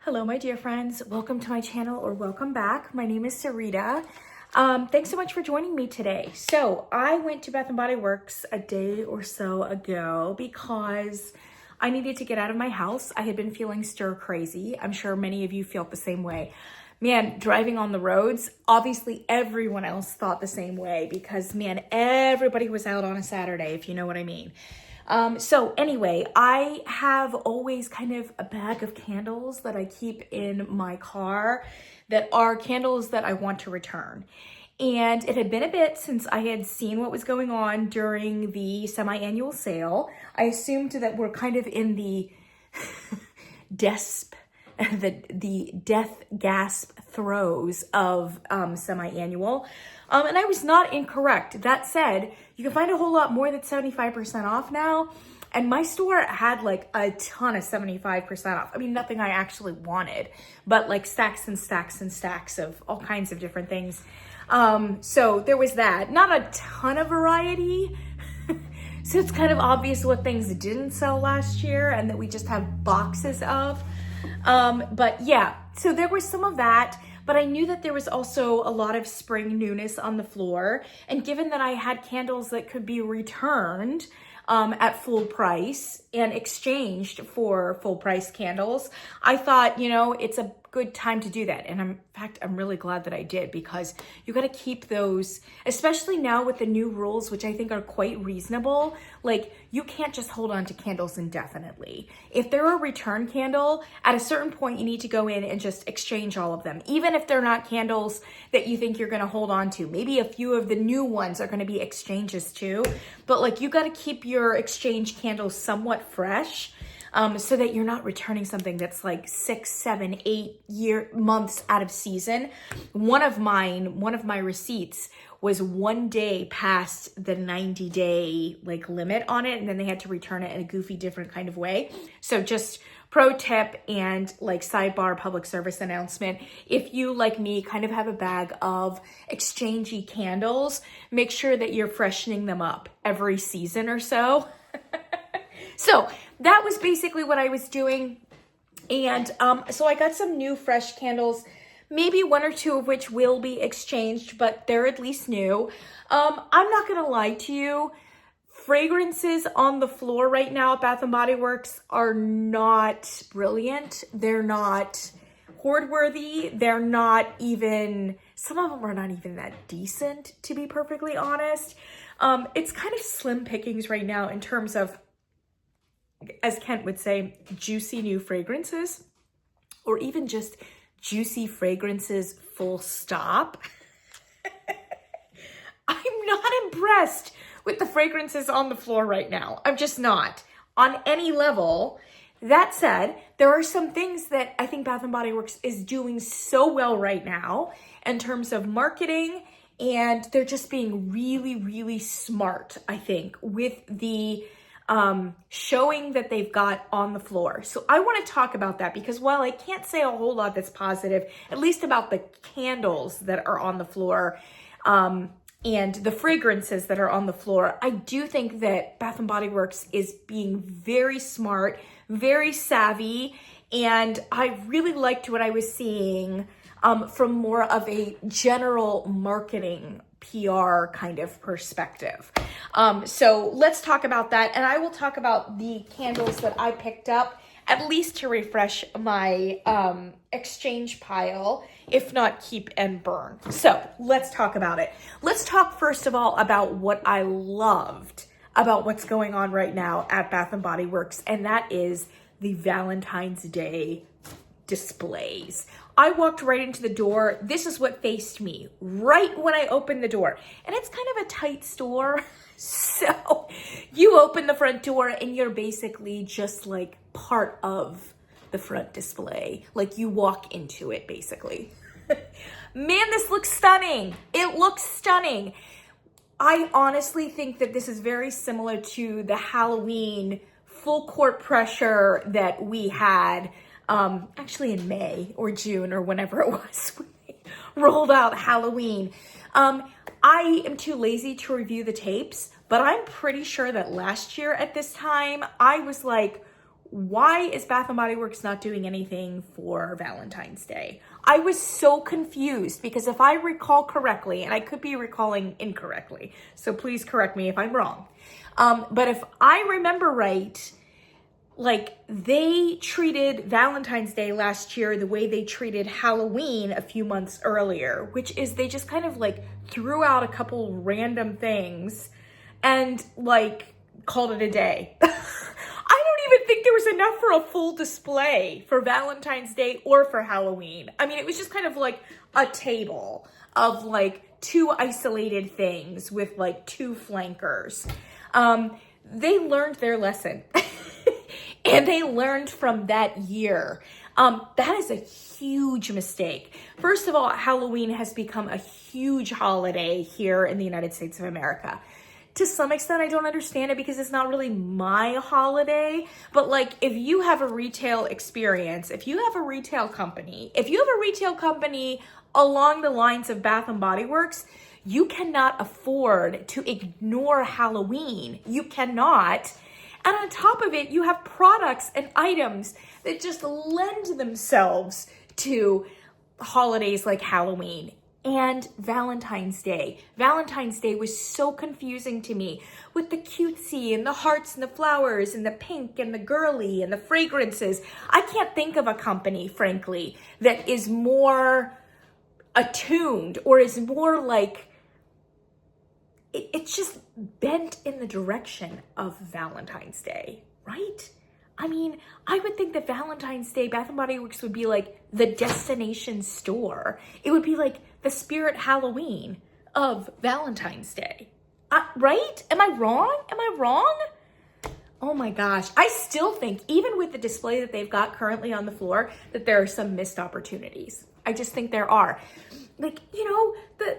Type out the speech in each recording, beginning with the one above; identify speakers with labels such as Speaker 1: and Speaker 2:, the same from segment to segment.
Speaker 1: Hello, my dear friends. Welcome to my channel, or welcome back. My name is Sarita. Thanks so much for joining me today. So I went to Bath & Body Works a day or so ago because I needed to get out of my house. I had been feeling stir crazy. I'm sure many of you felt the same way. Man, driving on the roads, obviously everyone else thought the same way because, man, everybody was out on a Saturday, if you know what I mean. So anyway, I have always kind of a bag of candles that I keep in my car that are candles that I want to return. And it had been a bit since I had seen what was going on during the semi-annual sale. I assumed that we're kind of in the the death gasp throes of semi-annual. And I was not incorrect. That said, you can find a whole lot more than 75% off now. And my store had like a ton of 75% off. I mean, nothing I actually wanted, but like stacks and stacks and stacks of all kinds of different things. So there was that. Not a ton of variety. So it's kind of obvious what things didn't sell last year and that we just have boxes of. But yeah, so there was some of that, but I knew that there was also a lot of spring newness on the floor. And given that I had candles that could be returned at full price and exchanged for full price candles, I thought, you know, it's a good time to do that. And in fact, I'm really glad that I did, because you got to keep those, especially now with the new rules, which I think are quite reasonable. Like, you can't just hold on to candles indefinitely. If they're a return candle, at a certain point, you need to go in and just exchange all of them, even if they're not candles that you think you're going to hold on to. Maybe a few of the new ones are going to be exchanges too, but like, you got to keep your exchange candles somewhat fresh. So that you're not returning something that's like 6, 7, 8 months out of season. One of my receipts was 1 day past the 90-day like limit on it, and then they had to return it in a goofy different kind of way. So just pro tip and like sidebar public service announcement: if you, like me, kind of have a bag of exchangey candles, make sure that you're freshening them up every season or so. So that was basically what I was doing. And so I got some new fresh candles, maybe 1 or 2 of which will be exchanged, but they're at least new. I'm not going to lie to you. Fragrances on the floor right now at Bath & Body Works are not brilliant. They're not hoard-worthy. They're not even, some of them are not even that decent, to be perfectly honest. It's kind of slim pickings right now in terms of, as Kent would say, juicy new fragrances, or even just juicy fragrances full stop. I'm not impressed with the fragrances on the floor right now. I'm just not on any level. That said, there are some things that I think Bath & Body Works is doing so well right now in terms of marketing, and they're just being really, really smart, I think, with the showing that they've got on the floor. So I want to talk about that, because while I can't say a whole lot that's positive, at least about the candles that are on the floor, and the fragrances that are on the floor, I do think that Bath & Body Works is being very smart, very savvy, and I really liked what I was seeing from more of a general marketing PR kind of perspective. So let's talk about that. And I will talk about the candles that I picked up, at least to refresh my exchange pile, if not keep and burn. So let's talk about it. Let's talk first of all about what I loved about what's going on right now at Bath & Body Works, and that is the Valentine's Day displays. I walked right into the door. This is what faced me right when I opened the door. And it's kind of a tight store. So you open the front door and you're basically just like part of the front display. Like, you walk into it basically. Man, this looks stunning. It looks stunning. I honestly think that this is very similar to the Halloween full court pressure that we had actually in May or June or whenever it was when they rolled out Halloween. I am too lazy to review the tapes, but I'm pretty sure that last year at this time, I was like, why is Bath & Body Works not doing anything for Valentine's Day? I was so confused because if I recall correctly, and I could be recalling incorrectly, so please correct me if I'm wrong. But if I remember right, like they treated Valentine's Day last year the way they treated Halloween a few months earlier, which is they just kind of like threw out a couple random things and like called it a day. I don't even think there was enough for a full display for Valentine's Day or for Halloween. I mean, it was just kind of like a table of like two isolated things with like two flankers. They learned their lesson and they learned from that year. That is a huge mistake. First of all, Halloween has become a huge holiday here in the United States of America. To some extent, I don't understand it because it's not really my holiday. But like, if you have a retail experience, if you have a retail company along the lines of Bath & Body Works, you cannot afford to ignore Halloween. You cannot. And on top of it, you have products and items that just lend themselves to holidays like Halloween. And Valentine's Day. Valentine's Day was so confusing to me with the cutesy and the hearts and the flowers and the pink and the girly and the fragrances. I can't think of a company, frankly, that is more attuned or is more like, it's just bent in the direction of Valentine's Day, right? I mean, I would think that Valentine's Day, Bath & Body Works would be like the destination store. It would be like the spirit Halloween of Valentine's Day, right? Am I wrong? Am I wrong? Oh my gosh. I still think, even with the display that they've got currently on the floor, that there are some missed opportunities. I just think there are. Like, you know,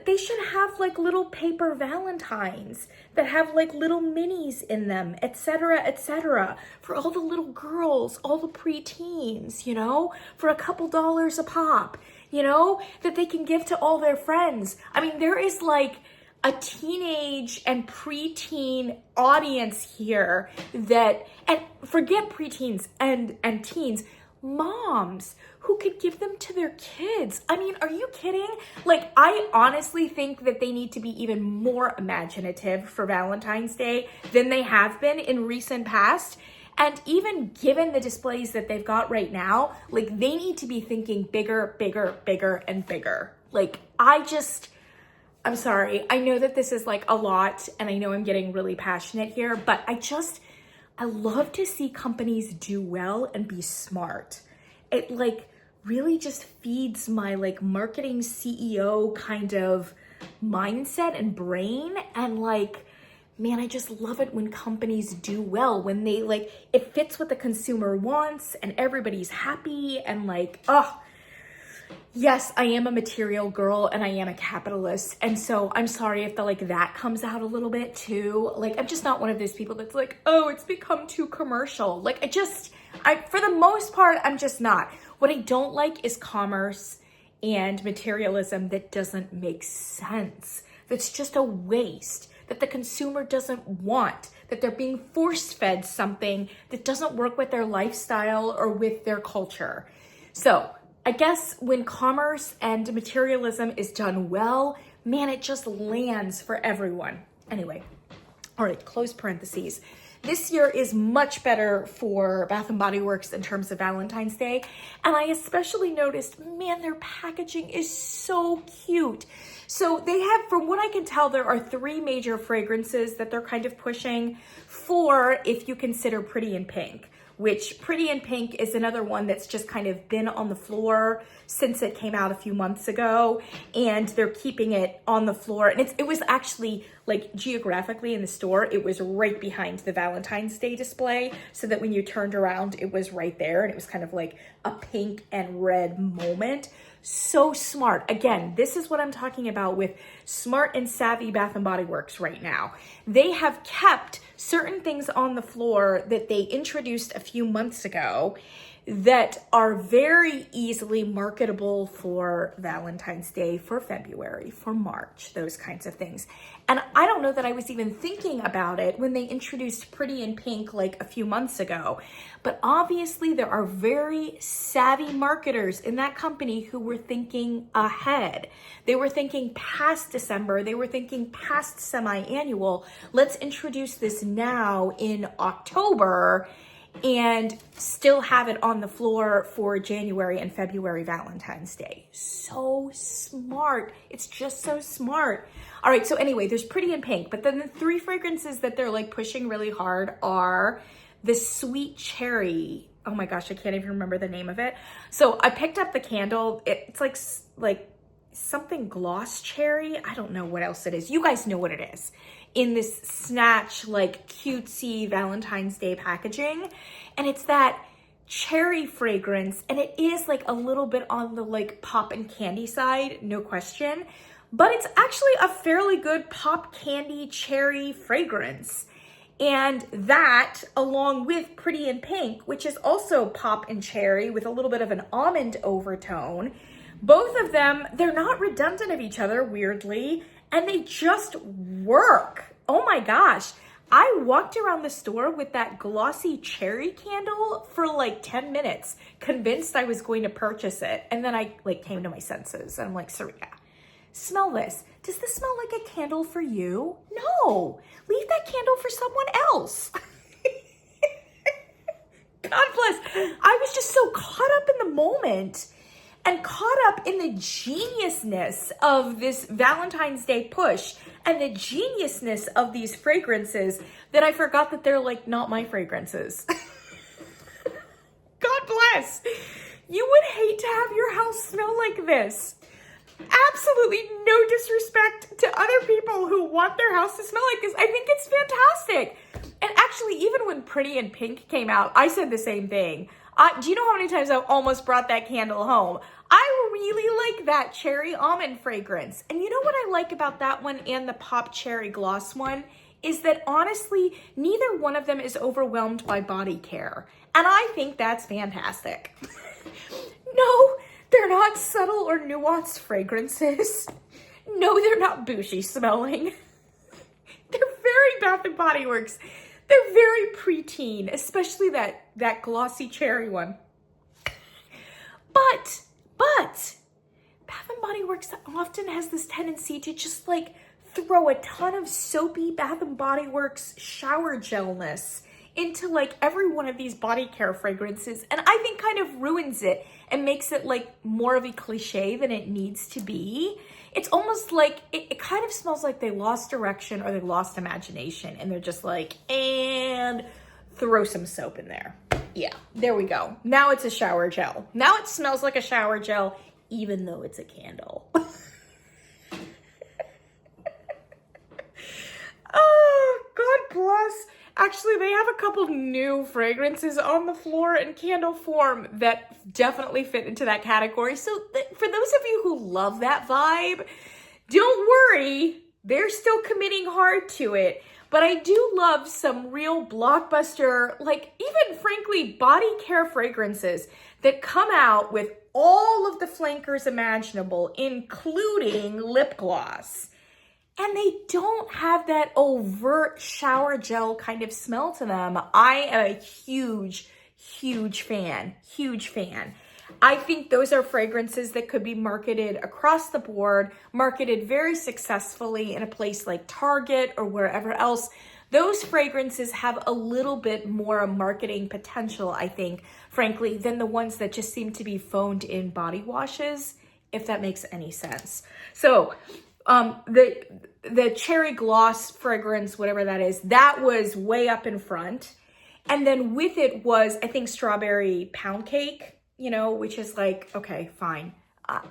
Speaker 1: they should have like little paper Valentines that have like little minis in them, etc., for all the little girls, all the preteens, you know, for a couple dollars a pop, you know, that they can give to all their friends. I mean, there is like a teenage and preteen audience here that, and forget preteens and teens, moms who could give them to their kids. I mean, are you kidding? Like, I honestly think that they need to be even more imaginative for Valentine's Day than they have been in recent past. And even given the displays that they've got right now, like they need to be thinking bigger, and bigger. Like, I'm sorry. I know that this is like a lot and I know I'm getting really passionate here, but I love to see companies do well and be smart. It like really just feeds my like marketing CEO kind of mindset and brain. And like, man, I just love it when companies do well, when they like, it fits what the consumer wants and everybody's happy and like, oh, yes, I am a material girl and I am a capitalist. And so I'm sorry if that comes out a little bit too. Like, I'm just not one of those people that's like, oh, it's become too commercial. Like, for the most part, I'm just not. What I don't like is commerce and materialism that doesn't make sense. That's just a waste, that the consumer doesn't want, that they're being force-fed something that doesn't work with their lifestyle or with their culture. So I guess when commerce and materialism is done well, man, it just lands for everyone. Anyway, all right, close parentheses. This year is much better for Bath & Body Works in terms of Valentine's Day. And I especially noticed, man, their packaging is so cute. So they have, from what I can tell, there are 3 major fragrances that they're kind of pushing. 4 if you consider Pretty in Pink, which Pretty in Pink is another one that's just kind of been on the floor since it came out a few months ago, and they're keeping it on the floor. And it was actually like geographically in the store, it was right behind the Valentine's Day display, so that when you turned around, it was right there, and it was kind of like a pink and red moment. So smart. Again, this is what I'm talking about with smart and savvy Bath & Body Works right now. They have kept certain things on the floor that they introduced a few months ago that are very easily marketable for Valentine's Day, for February, for March, those kinds of things. And I don't know that I was even thinking about it when they introduced Pretty in Pink like a few months ago. But obviously there are very savvy marketers in that company who were thinking ahead. They were thinking past December. They were thinking past semi-annual. Let's introduce this now in October and still have it on the floor for January and February Valentine's Day. So smart. It's just so smart. All right, so anyway, there's Pretty in Pink, but then the three fragrances that they're like pushing really hard are the Sweet Cherry. Oh my gosh, I can't even remember the name of it. So I picked up the candle. It's like something gloss cherry. I don't know what else it is. You guys know what it is. In this snatch, like cutesy Valentine's Day packaging. And it's that cherry fragrance. And it is like a little bit on the like pop and candy side, no question. But it's actually a fairly good pop candy cherry fragrance. And that, along with Pretty in Pink, which is also pop and cherry with a little bit of an almond overtone, both of them, they're not redundant of each other, weirdly, and they just work. Oh my gosh. I walked around the store with that glossy cherry candle for like 10 minutes, convinced I was going to purchase it. And then I like came to my senses. And I'm like, Sarita, smell this. Does this smell like a candle for you? No, leave that candle for someone else. God bless. I was just so caught up in the moment and caught up in the geniusness of this Valentine's Day push and the geniusness of these fragrances that I forgot that they're like not my fragrances. God bless. You would hate to have your house smell like this. Absolutely no disrespect to other people who want their house to smell like this. I think it's fantastic. And actually, even when Pretty in Pink came out, I said the same thing. Do you know how many times I've almost brought that candle home? I really like that cherry almond fragrance. And you know what I like about that one and the pop cherry gloss one is that honestly, neither one of them is overwhelmed by body care. And I think that's fantastic. No, they're not subtle or nuanced fragrances. No, they're not bougie smelling. They're very Bath & Body Works. They're very preteen, especially that glossy cherry one. But Bath & Body Works often has this tendency to just like throw a ton of soapy Bath & Body Works shower gelness into like every one of these body care fragrances, and I think kind of ruins it and makes it like more of a cliche than it needs to be. It's almost like, it kind of smells like they lost direction or they lost imagination and they're just like, and throw some soap in there. Yeah, there we go. Now it's a shower gel. Now it smells like a shower gel, even though it's a candle. Oh, God bless. Actually, they have a couple new fragrances on the floor in candle form that definitely fit into that category. So for those of you who love that vibe, don't worry. They're still committing hard to it. But I do love some real blockbuster, like even frankly, body care fragrances that come out with all of the flankers imaginable, including lip gloss. And they don't have that overt shower gel kind of smell to them. I am a huge, huge fan. I think those are fragrances that could be marketed across the board, marketed very successfully in a place like Target or wherever else. Those fragrances have a little bit more marketing potential, I think, frankly, than the ones that just seem to be phoned in body washes, if that makes any sense. So, the cherry gloss fragrance, whatever that is, that was way up in front. And then with it was, I think, strawberry pound cake, you know, which is like, okay, fine.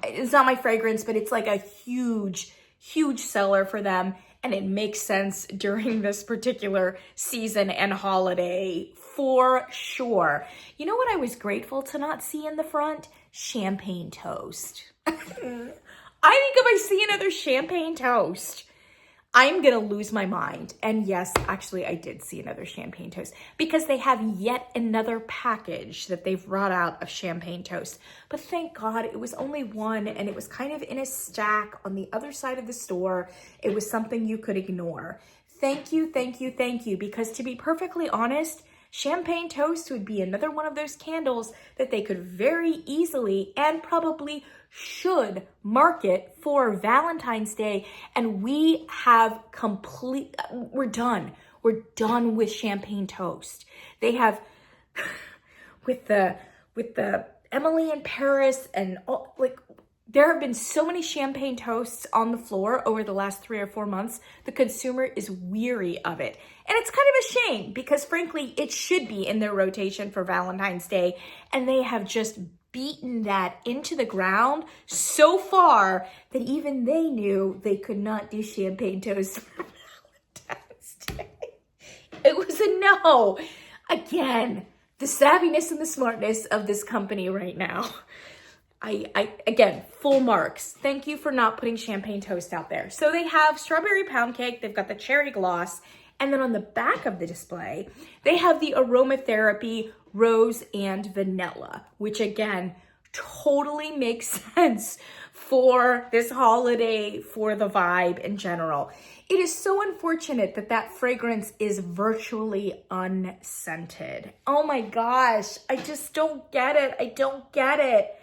Speaker 1: It's not my fragrance, but it's like a huge, huge seller for them. And it makes sense during this particular season and holiday for sure. You know what I was grateful to not see in the front? Champagne toast. I think if I see another champagne toast, I'm gonna lose my mind. And yes, actually I did see another champagne toast because they have yet another package that they've brought out of champagne toast. But thank God it was only one, and it was kind of in a stack on the other side of the store. It was something you could ignore. Thank you, thank you, thank you. Because to be perfectly honest, champagne toast would be another one of those candles that they could very easily and probably should market for Valentine's Day. And we're done. We're done with champagne toast. They have with the Emily in Paris and all, like, there have been so many champagne toasts on the floor over the last 3 or 4 months. The consumer is weary of it. And it's kind of a shame because frankly, it should be in their rotation for Valentine's Day. And they have just beaten that into the ground so far that even they knew they could not do champagne toast for Valentine's Day. It was a no. Again, the savviness and the smartness of this company right now. Again, full marks. Thank you for not putting champagne toast out there. So they have strawberry pound cake. They've got the cherry gloss. And then on the back of the display, they have the aromatherapy rose and vanilla, which again, totally makes sense for this holiday, for the vibe in general. It is so unfortunate that that fragrance is virtually unscented. Oh my gosh, I just don't get it. I don't get it.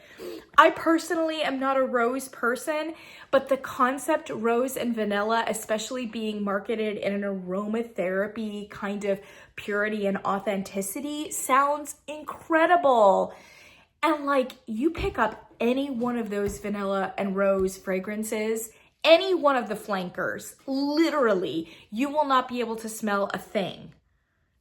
Speaker 1: I personally am not a rose person, but the concept rose and vanilla, especially being marketed in an aromatherapy kind of purity and authenticity, sounds incredible. And like, you pick up any one of those vanilla and rose fragrances, any one of the flankers, literally, you will not be able to smell a thing.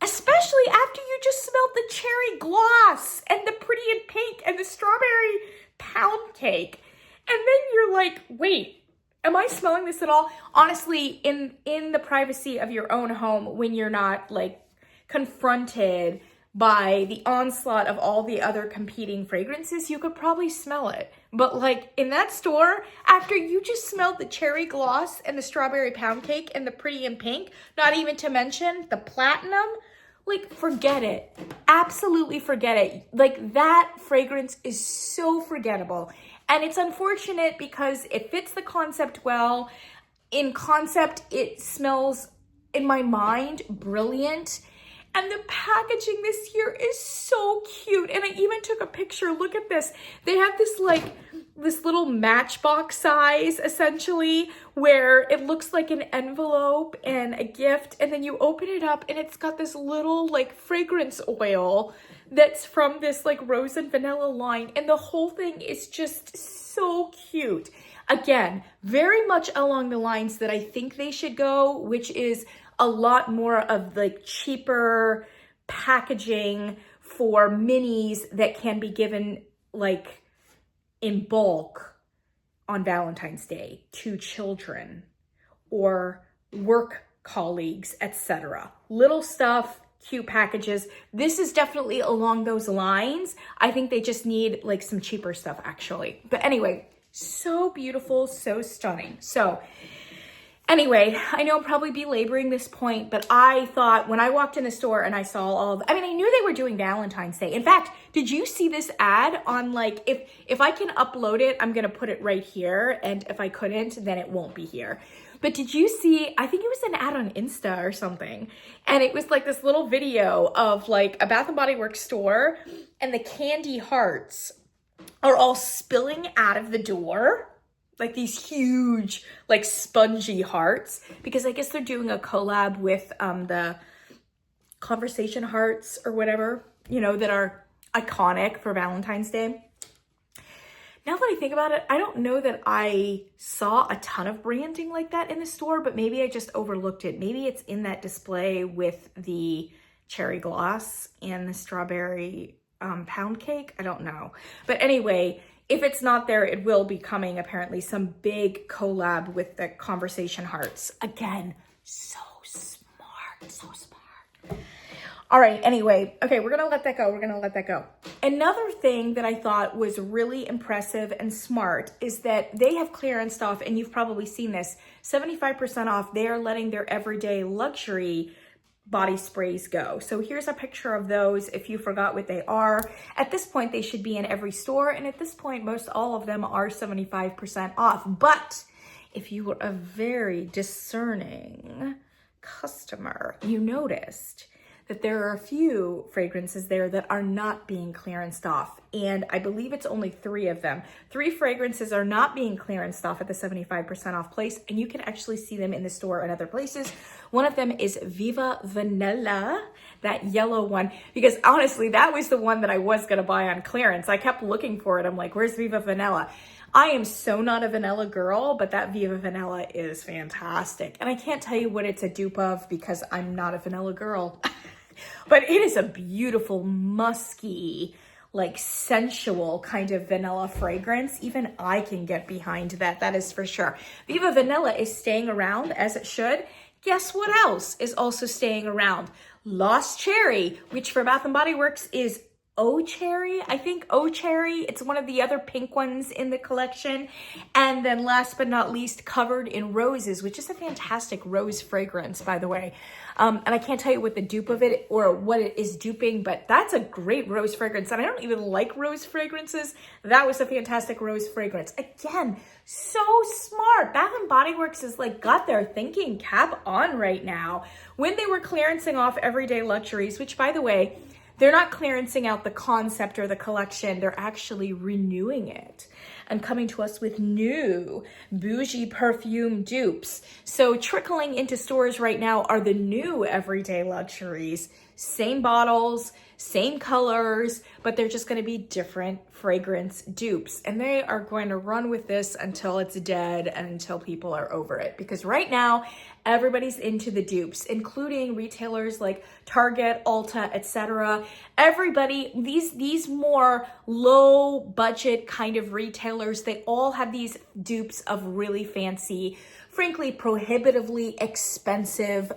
Speaker 1: Especially after you just smelled the cherry gloss and the pretty in pink and the strawberry pound cake. And then you're like, wait, am I smelling this at all? Honestly, in the privacy of your own home, when you're not like confronted by the onslaught of all the other competing fragrances, you could probably smell it. But like in that store, after you just smelled the cherry gloss and the strawberry pound cake and the pretty in pink, not even to mention the platinum, like, forget it. Absolutely forget it. Like, that fragrance is so forgettable. And it's unfortunate because it fits the concept well. In concept, it smells, in my mind, brilliant. And the packaging this year is so cute. And I even took a picture. Look at this. They have this like, this little matchbox size, essentially, where it looks like an envelope and a gift. And then you open it up and it's got this little like fragrance oil that's from this like rose and vanilla line. And the whole thing is just so cute. Again, very much along the lines that I think they should go, which is a lot more of like cheaper packaging for minis that can be given like in bulk on Valentine's Day to children or work colleagues, etc. Little stuff, cute packages. This is definitely along those lines. I think they just need like some cheaper stuff actually. But anyway, so beautiful, so stunning. So anyway, I know I'll probably be laboring this point, but I thought when I walked in the store and I saw all of, I mean, I knew they were doing Valentine's Day. In fact, did you see this ad on like, if I can upload it, I'm going to put it right here. And if I couldn't, then it won't be here. But did you see, I think it was an ad on Insta or something. And it was like this little video of like a Bath & Body Works store and the candy hearts are all spilling out of the door. Like these huge, like spongy hearts, because I guess they're doing a collab with the conversation hearts or whatever, you know, that are iconic for Valentine's Day. Now that I think about it, I don't know that I saw a ton of branding like that in the store, but maybe I just overlooked it. Maybe it's in that display with the cherry gloss and the strawberry pound cake. I don't know. But anyway, if it's not there, it will be coming, apparently, some big collab with the conversation hearts. Again, so smart, so smart. All right, anyway, okay, we're gonna let that go. We're gonna let that go. Another thing that I thought was really impressive and smart is that they have clearanced off, and you've probably seen this, 75% off. They are letting their everyday luxury body sprays go. So here's a picture of those if you forgot what they are. At this point, they should be in every store, and at this point, most all of them are 75% off. But if you were a very discerning customer, you noticed that there are a few fragrances there that are not being clearanced off. And I believe it's only 3 of them. 3 fragrances are not being clearanced off at the 75% off place, and you can actually see them in the store and other places. One of them is Viva Vanilla, that yellow one, because honestly, that was the one that I was gonna buy on clearance. I kept looking for it. I'm like, where's Viva Vanilla? I am so not a vanilla girl, but that Viva Vanilla is fantastic. And I can't tell you what it's a dupe of because I'm not a vanilla girl. But it is a beautiful, musky, like sensual kind of vanilla fragrance. Even I can get behind that, that is for sure. Viva Vanilla is staying around as it should. Guess what else is also staying around? Lost Cherry, which for Bath & Body Works is Oh Cherry, I think Oh Cherry. It's one of the other pink ones in the collection. And then last but not least, Covered in Roses, which is a fantastic rose fragrance, by the way. And I can't tell you what the dupe of it or what it is duping, but that's a great rose fragrance. And I don't even like rose fragrances. That was a fantastic rose fragrance. Again, so smart. Bath & Body Works is like got their thinking cap on right now. When they were clearancing off Everyday Luxuries, which by the way, they're not clearancing out the concept or the collection. They're actually renewing it and coming to us with new bougie perfume dupes. So trickling into stores right now are the new Everyday Luxuries. Same bottles, same colors, but they're just going to be different fragrance dupes. And they are going to run with this until it's dead and until people are over it. Because right now, everybody's into the dupes, including retailers like Target, Ulta, etc. Everybody, these more low budget kind of retailers, they all have these dupes of really fancy, frankly, prohibitively expensive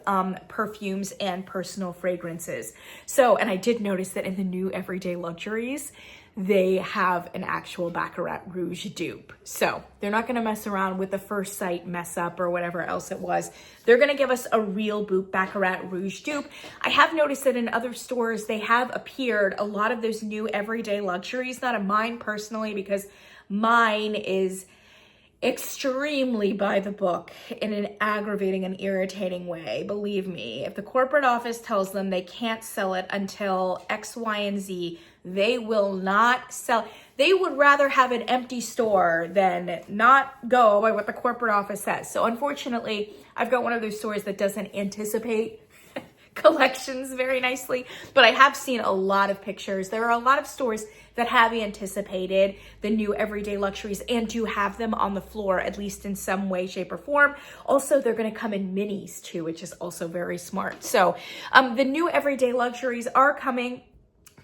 Speaker 1: perfumes and personal fragrances. So, and I did notice that in the new Everyday Luxuries, they have an actual Baccarat Rouge dupe. So they're not gonna mess around with the first sight mess up or whatever else it was. They're gonna give us a real Baccarat Rouge dupe. I have noticed that in other stores, they have appeared a lot of those new Everyday Luxuries, not of mine personally, because mine is extremely by the book in an aggravating and irritating way. Believe me, if the corporate office tells them they can't sell it until X, Y, and Z, they will not sell. They would rather have an empty store than not go by what the corporate office says. So unfortunately, I've got one of those stores that doesn't anticipate collections very nicely, but I have seen a lot of pictures. There are a lot of stores that have anticipated the new Everyday Luxuries and do have them on the floor, at least in some way, shape, or form. Also, they're gonna come in minis too, which is also very smart. So the new Everyday Luxuries are coming,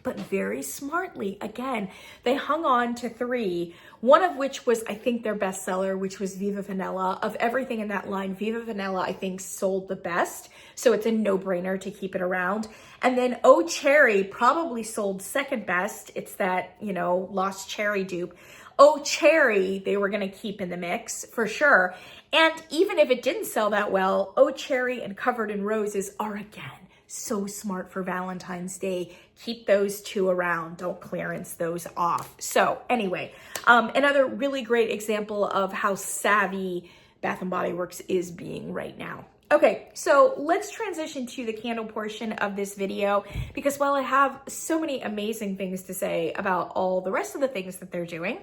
Speaker 1: but very smartly. Again, they hung on to 3, one of which was, I think, their bestseller, which was Viva Vanilla. Of everything in that line, Viva Vanilla, I think, sold the best. So it's a no-brainer to keep it around. And then Oh Cherry probably sold second best. It's that, you know, Lost Cherry dupe. Oh Cherry, they were gonna keep in the mix for sure. And even if it didn't sell that well, Oh Cherry and Covered in Roses are, again, so smart for Valentine's Day. Keep those 2 around. Don't clearance those off. So anyway, another really great example of how savvy Bath & Body Works is being right now. Okay, so let's transition to the candle portion of this video, because while I have so many amazing things to say about all the rest of the things that they're doing,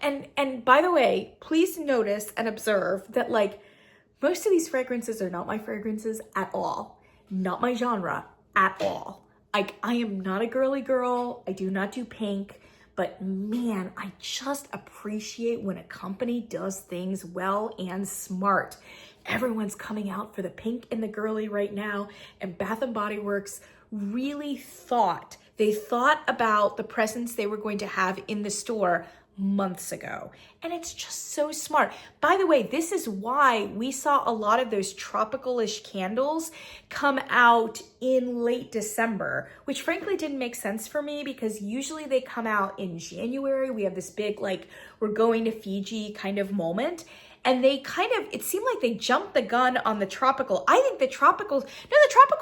Speaker 1: and by the way, please notice and observe that like most of these fragrances are not my fragrances at all. Not my genre at all. I am not a girly girl. I do not do pink, but man, I just appreciate when a company does things well and smart. Everyone's coming out for the pink and the girly right now, and Bath & Body Works really thought They thought about the presents they were going to have in the store months ago. And it's just so smart. By the way, this is why we saw a lot of those tropical-ish candles come out in late December, which frankly didn't make sense for me because usually they come out in January. We have this big, like, we're going to Fiji kind of moment. And they kind of, it seemed like they jumped the gun on the tropical. I think the tropical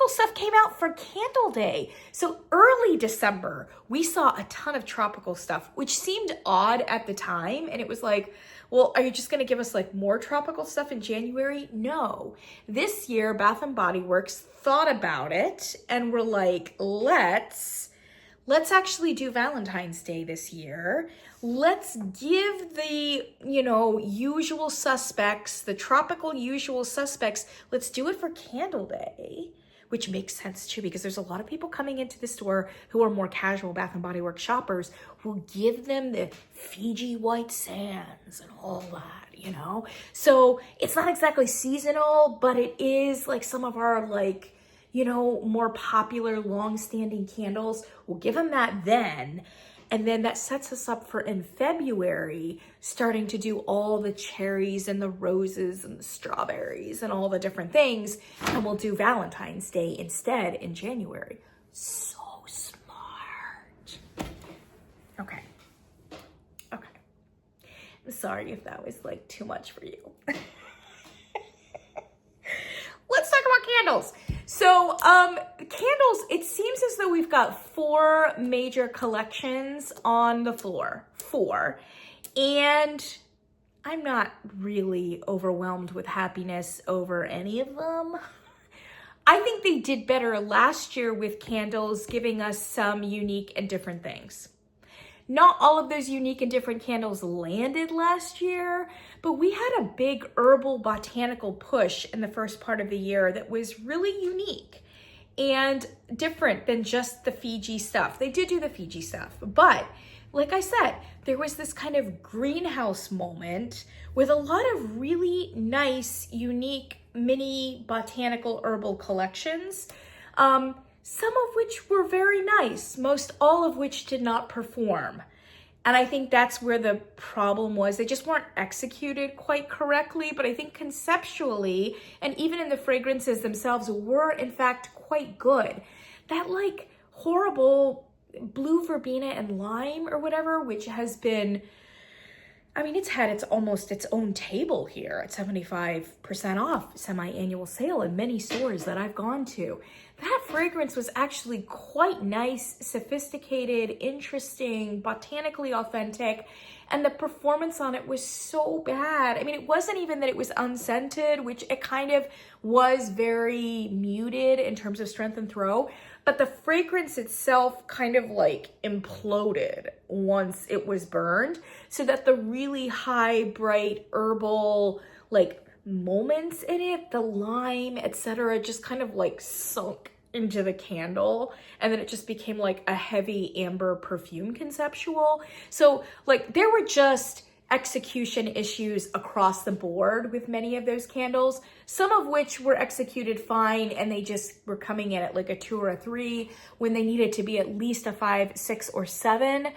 Speaker 1: stuff came out for Candle Day. So early December, we saw a ton of tropical stuff, which seemed odd at the time. And it was like, well, are you just gonna give us like more tropical stuff in January? No. This year, Bath & Body Works thought about it and were like, let's actually do Valentine's Day this year. Let's give the, usual suspects, the tropical usual suspects, let's do it for Candle Day, which makes sense too, because there's a lot of people coming into the store who are more casual Bath & Body Works shoppers who give them the Fiji white sands and all that, So it's not exactly seasonal, but it is like some of our more popular long-standing candles. We'll give them that then. And then that sets us up for in February, starting to do all the cherries and the roses and the strawberries and all the different things. And we'll do Valentine's Day instead in January. So smart. Okay. I'm sorry if that was like too much for you. Let's talk about candles. So candles, it seems as though we've got 4 major collections on the floor. 4. And I'm not really overwhelmed with happiness over any of them. I think they did better last year with candles, giving us some unique and different things. Not all of those unique and different candles landed last year, but we had a big herbal botanical push in the first part of the year that was really unique and different than just the Fiji stuff. They did do the Fiji stuff, but like I said, there was this kind of greenhouse moment with a lot of really nice, unique mini botanical herbal collections. Some of which were very nice, most all of which did not perform. And I think that's where the problem was. They just weren't executed quite correctly, but I think conceptually, and even in the fragrances themselves, were in fact quite good. That like horrible blue verbena and lime or whatever, which has been, it's had almost its own table here at 75% off semi-annual sale in many stores that I've gone to. That fragrance was actually quite nice, sophisticated, interesting, botanically authentic, and the performance on it was so bad. It wasn't even that it was unscented, which it kind of was very muted in terms of strength and throw, but the fragrance itself kind of like imploded once it was burned, so that the really high, bright, herbal, like moments in it, the lime, etc., just kind of like sunk into the candle, and then it just became like a heavy amber perfume conceptual. So like there were just execution issues across the board with many of those candles, some of which were executed fine and they just were coming in at like a 2 or a 3 when they needed to be at least a 5, 6, or 7.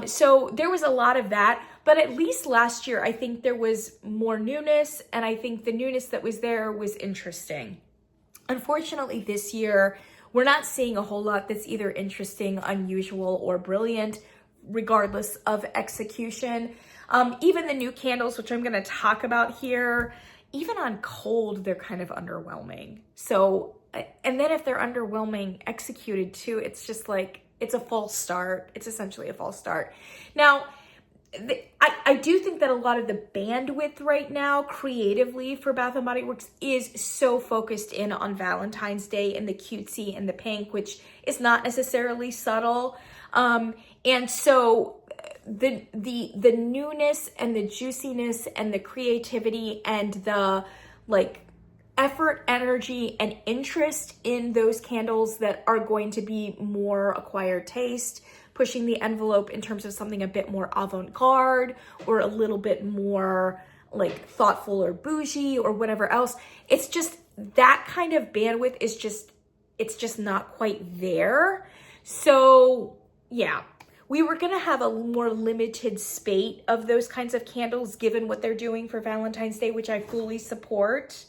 Speaker 1: So there was a lot of that, but at least last year, I think there was more newness, and I think the newness that was there was interesting. Unfortunately, this year, we're not seeing a whole lot that's either interesting, unusual, or brilliant, regardless of execution. Even the new candles, which I'm gonna talk about here, even on cold, they're kind of underwhelming. So, and then if they're underwhelming executed too, it's just like, it's a false start. It's essentially a false start. Now, I do think that a lot of the bandwidth right now creatively for Bath & Body Works is so focused in on Valentine's Day and the cutesy and the pink, which is not necessarily subtle. And so the newness and the juiciness and the creativity and the like effort, energy, and interest in those candles that are going to be more acquired taste, pushing the envelope in terms of something a bit more avant-garde or a little bit more like thoughtful or bougie or whatever else. It's just that kind of bandwidth is just, it's just not quite there. So yeah, we were gonna have a more limited spate of those kinds of candles given what they're doing for Valentine's Day, which I fully support.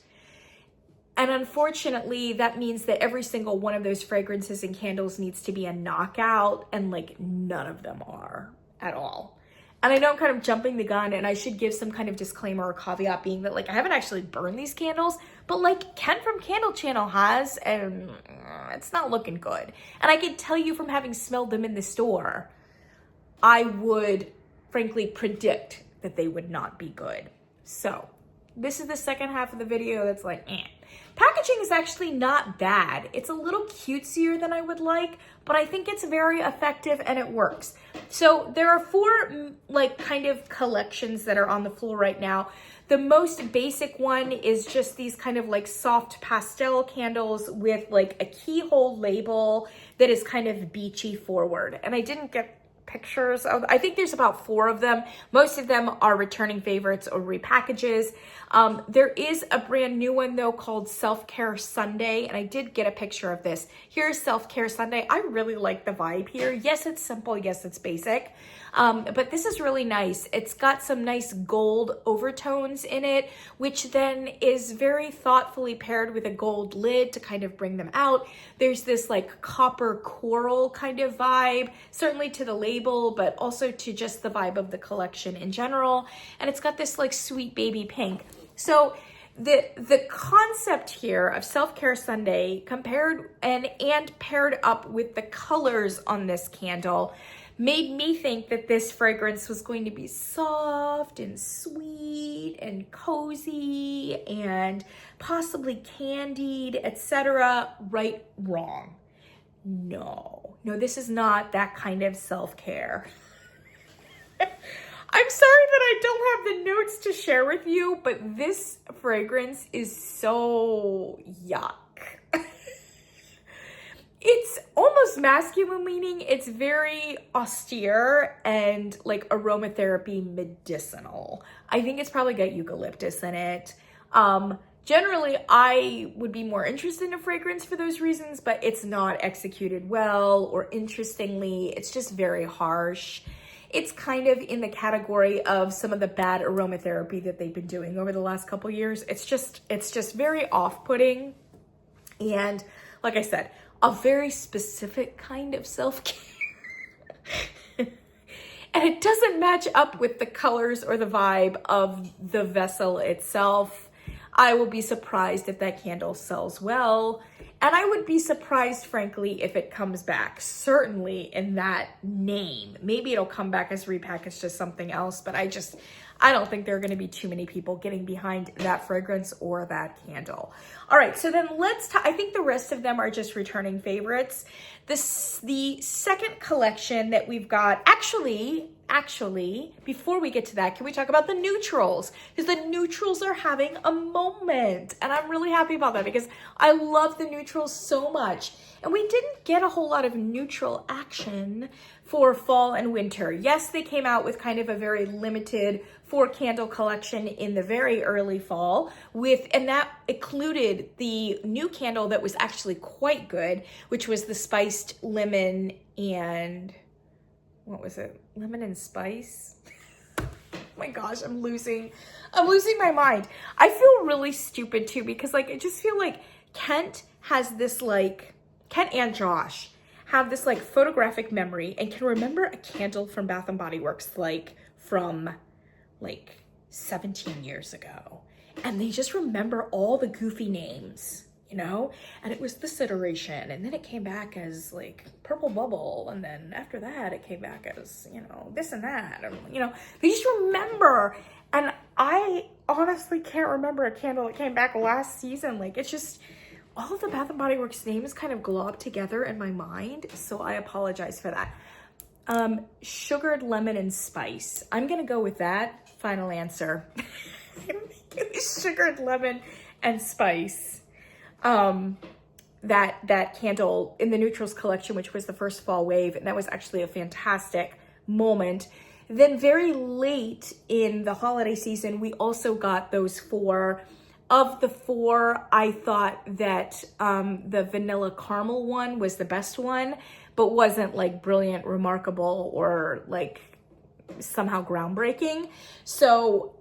Speaker 1: And unfortunately, that means that every single one of those fragrances and candles needs to be a knockout, and like none of them are at all. And I know I'm kind of jumping the gun, and I should give some kind of disclaimer or caveat being that like I haven't actually burned these candles, but like Ken from Candle Channel has, and it's not looking good. And I can tell you from having smelled them in the store, I would frankly predict that they would not be good. So this is the second half of the video that's like, eh. Packaging is actually not bad. It's a little cutesier than I would like, but I think it's very effective and it works. So there are 4 like kind of collections that are on the floor right now. The most basic one is just these kind of like soft pastel candles with like a keyhole label that is kind of beachy forward. And I didn't get pictures of, I think there's about 4 of them. Most of them are returning favorites or repackages. There is a brand new one though called Self-Care Sunday, and I did get a picture of this. Here's Self-Care Sunday. I really like the vibe here. Yes, it's simple. Yes, it's basic. But this is really nice. It's got some nice gold overtones in it, which then is very thoughtfully paired with a gold lid to kind of bring them out. There's this like copper coral kind of vibe, certainly to the label, but also to just the vibe of the collection in general. And it's got this like sweet baby pink. So the concept here of Self-Care Sunday compared and paired up with the colors on this candle made me think that this fragrance was going to be soft and sweet and cozy and possibly candied, etc. Right, wrong. No, this is not that kind of self-care. I'm sorry that I don't have the notes to share with you, but this fragrance is so yuck. It's almost masculine leaning. It's very austere and like aromatherapy medicinal. I think it's probably got eucalyptus in it. Generally, I would be more interested in a fragrance for those reasons, but it's not executed well or interestingly. It's just very harsh. It's kind of in the category of some of the bad aromatherapy that they've been doing over the last couple years. It's just very off-putting. And like I said, a very specific kind of self-care. And it doesn't match up with the colors or the vibe of the vessel itself. I will be surprised if that candle sells well. And I would be surprised, frankly, if it comes back, certainly in that name. Maybe it'll come back as repackaged as something else, but I don't think there are gonna be too many people getting behind that fragrance or that candle. All right, so then I think the rest of them are just returning favorites. The second collection that we've got, actually, before we get to that, can we talk about the neutrals? Because the neutrals are having a moment, and I'm really happy about that because I love the neutrals so much. And we didn't get a whole lot of neutral action for fall and winter. Yes, they came out with kind of a very limited 4-candle collection in the very early fall and that included the new candle that was actually quite good, which was the spiced lemon and what was it? Lemon and spice? Oh my gosh, I'm losing my mind. I feel really stupid too because like I just feel like Kent and Josh have this like photographic memory and can remember a candle from Bath and Body Works like from like 17 years ago. And they just remember all the goofy names, you know? And it was this iteration, and then it came back as like Purple Bubble, and then after that it came back as, you know, this and that, and, you know, they just remember. And I honestly can't remember a candle that came back last season. Like, it's just, all of the Bath & Body Works names kind of globbed together in my mind, so I apologize for that. Sugared lemon and spice. I'm gonna go with that final answer. Sugared lemon and spice. That candle in the Neutrals collection, which was the first fall wave, and that was actually a fantastic moment. Then very late in the holiday season, we also got those 4. Of the 4, I thought that the vanilla caramel one was the best one, but wasn't like brilliant, remarkable, or like somehow groundbreaking. So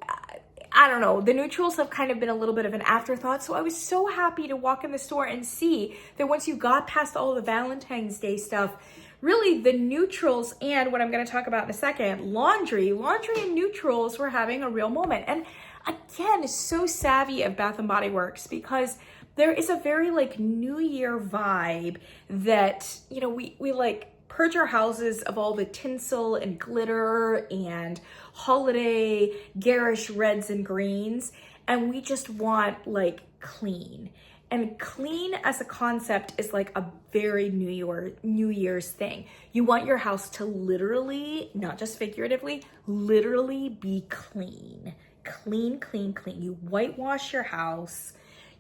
Speaker 1: I don't know, the neutrals have kind of been a little bit of an afterthought. So I was so happy to walk in the store and see that once you got past all the Valentine's Day stuff, really the neutrals and what I'm going to talk about in a second, laundry and neutrals were having a real moment. And again, so savvy of Bath & Body Works, because there is a very like New Year vibe that, you know, we like purge our houses of all the tinsel and glitter and holiday garish reds and greens, and we just want like clean. And clean as a concept is like a very New Year's thing. You want your house to literally, not just figuratively, literally be clean. Clean, clean, clean. You whitewash your house,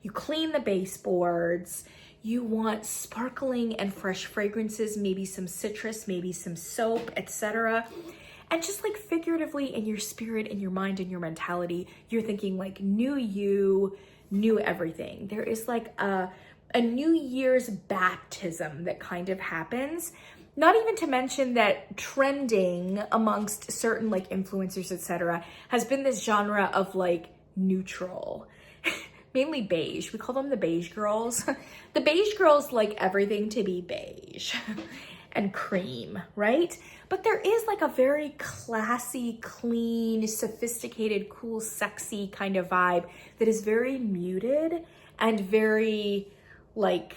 Speaker 1: you clean the baseboards, you want sparkling and fresh fragrances, maybe some citrus, maybe some soap, etc. And just like figuratively in your spirit, in your mind, in your mentality, you're thinking like new you, new everything. There is like a New Year's baptism that kind of happens. Not even to mention that trending amongst certain like influencers, etc., has been this genre of like neutral. Mainly beige. We call them the beige girls. The beige girls like everything to be beige and cream, right? But there is like a very classy, clean, sophisticated, cool, sexy kind of vibe that is very muted and very like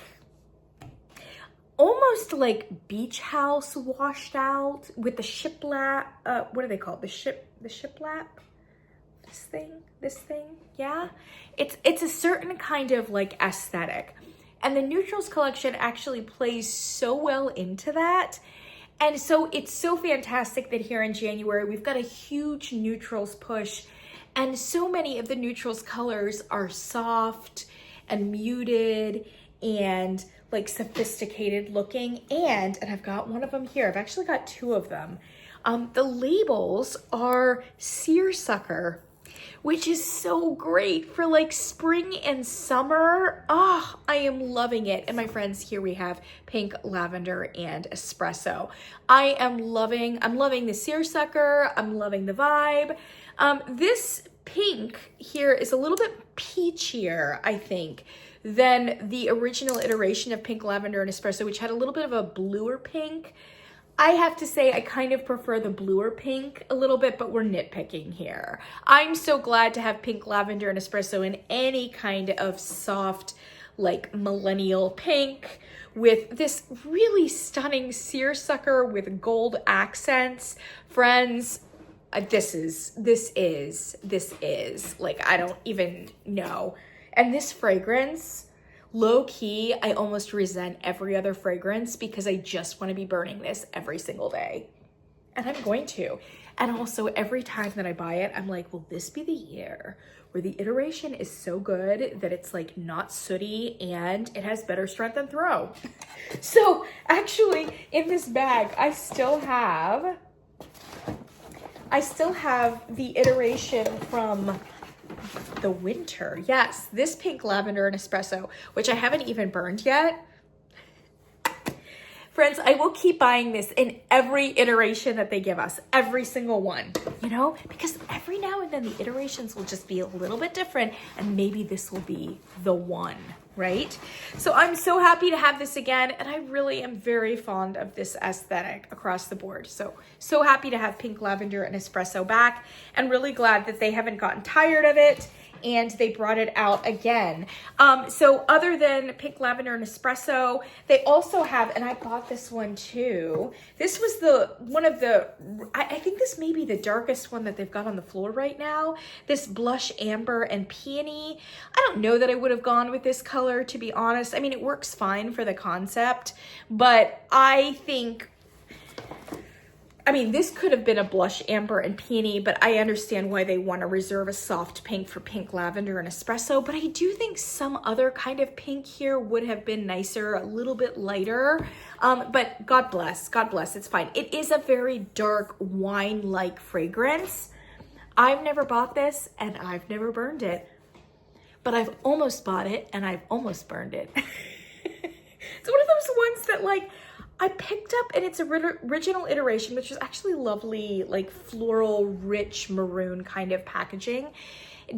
Speaker 1: almost like beach house washed out with the shiplap. What are they called? The shiplap? This thing, yeah. It's a certain kind of like aesthetic. And the neutrals collection actually plays so well into that. And so it's so fantastic that here in January, we've got a huge neutrals push. And so many of the neutrals colors are soft and muted and like sophisticated looking. And I've got one of them here. I've actually got two of them. The labels are seersucker, which is so great for like spring and summer. Oh, I am loving it. And my friends, here we have pink, lavender, and espresso. I'm loving the seersucker. I'm loving the vibe. This pink here is a little bit peachier, I think, than the original iteration of pink, lavender, and espresso, which had a little bit of a bluer pink. I have to say I kind of prefer the bluer pink a little bit, but we're nitpicking here. I'm so glad to have pink, lavender, and espresso in any kind of soft, like millennial pink with this really stunning seersucker with gold accents. Friends, this is like, I don't even know. And this fragrance, low key, I almost resent every other fragrance because I just want to be burning this every single day. And I'm going to. And also every time that I buy it, I'm like, will this be the year where the iteration is so good that it's like not sooty and it has better strength and throw? So actually in this bag, I still have the iteration from the winter. Yes, this pink, lavender, and espresso, which I haven't even burned yet. Friends, I will keep buying this in every iteration that they give us, every single one, you know, because every now and then the iterations will just be a little bit different, and maybe this will be the one, right? So I'm so happy to have this again, and I really am very fond of this aesthetic across the board. So happy to have pink, lavender, and espresso back, and really glad that they haven't gotten tired of it and they brought it out again. So other than pink, lavender, and espresso, they also have, and I bought this one too. This was one of the, I think this may be the darkest one that they've got on the floor right now. This blush amber and peony. I don't know that I would have gone with this color, to be honest. I mean, it works fine for the concept, but I think, I mean, this could have been a blush amber and peony, but I understand why they want to reserve a soft pink for pink, lavender, and espresso. But I do think some other kind of pink here would have been nicer, a little bit lighter. But God bless, it's fine. It is a very dark wine-like fragrance. I've never bought this and I've never burned it, but I've almost bought it and I've almost burned it. It's one of those ones that like, I picked up in its original iteration, which was actually lovely, like floral, rich maroon kind of packaging,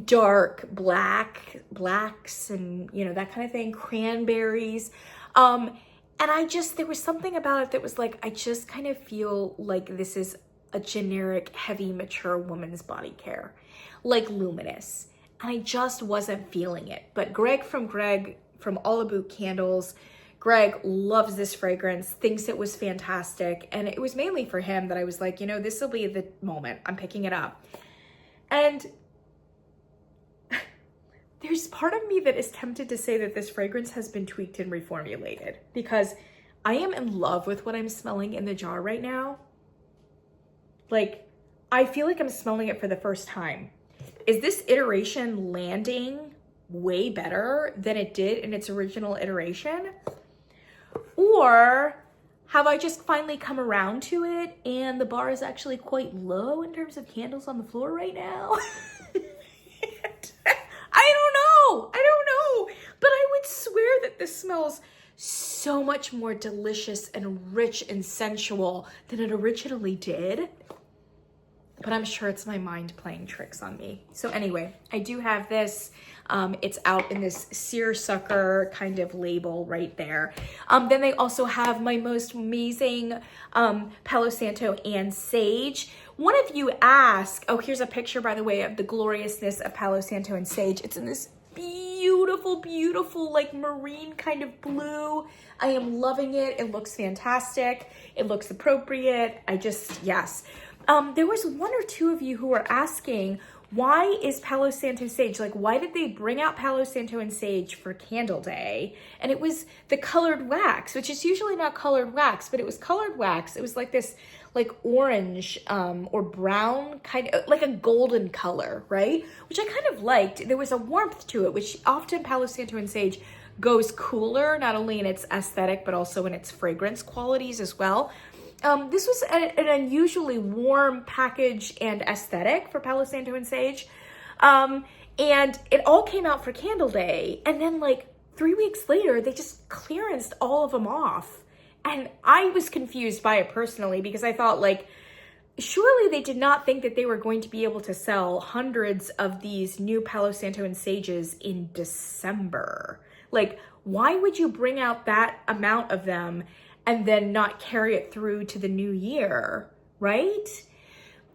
Speaker 1: dark blacks and, you know, that kind of thing, cranberries. And there was something about it that was like, I just kind of feel like this is a generic, heavy, mature woman's body care, like luminous. And I just wasn't feeling it. But Greg from All About Candles, Greg loves this fragrance, thinks it was fantastic. And it was mainly for him that I was like, you know, this will be the moment. I'm picking it up. And there's part of me that is tempted to say that this fragrance has been tweaked and reformulated, because I am in love with what I'm smelling in the jar right now. Like, I feel like I'm smelling it for the first time. Is this iteration landing way better than it did in its original iteration? Or have I just finally come around to it and the bar is actually quite low in terms of candles on the floor right now? I don't know. But I would swear that this smells so much more delicious and rich and sensual than it originally did. But I'm sure it's my mind playing tricks on me. So anyway, I do have this. It's out in this seersucker kind of label right there. Then they also have my most amazing Palo Santo and Sage. One of you asked, oh, here's a picture, by the way, of the gloriousness of Palo Santo and Sage. It's in this beautiful, beautiful, like marine kind of blue. I am loving it. It looks fantastic. It looks appropriate. Yes. There was one or two of you who were asking, why is Palo Santo Sage? Like, why did they bring out Palo Santo and Sage for Candle Day? And it was the colored wax, which is usually not colored wax, but it was colored wax. It was like this, like orange or brown, kind of like a golden color, right? Which I kind of liked. There was a warmth to it, which often Palo Santo and Sage goes cooler, not only in its aesthetic, but also in its fragrance qualities as well. This was an unusually warm package and aesthetic for Palo Santo and Sage. And it all came out for Candle Day. And then like 3 weeks later, they just clearanced all of them off. And I was confused by it personally, because I thought, like, surely they did not think that they were going to be able to sell hundreds of these new Palo Santo and Sages in December. Like, why would you bring out that amount of them and then not carry it through to the new year, right?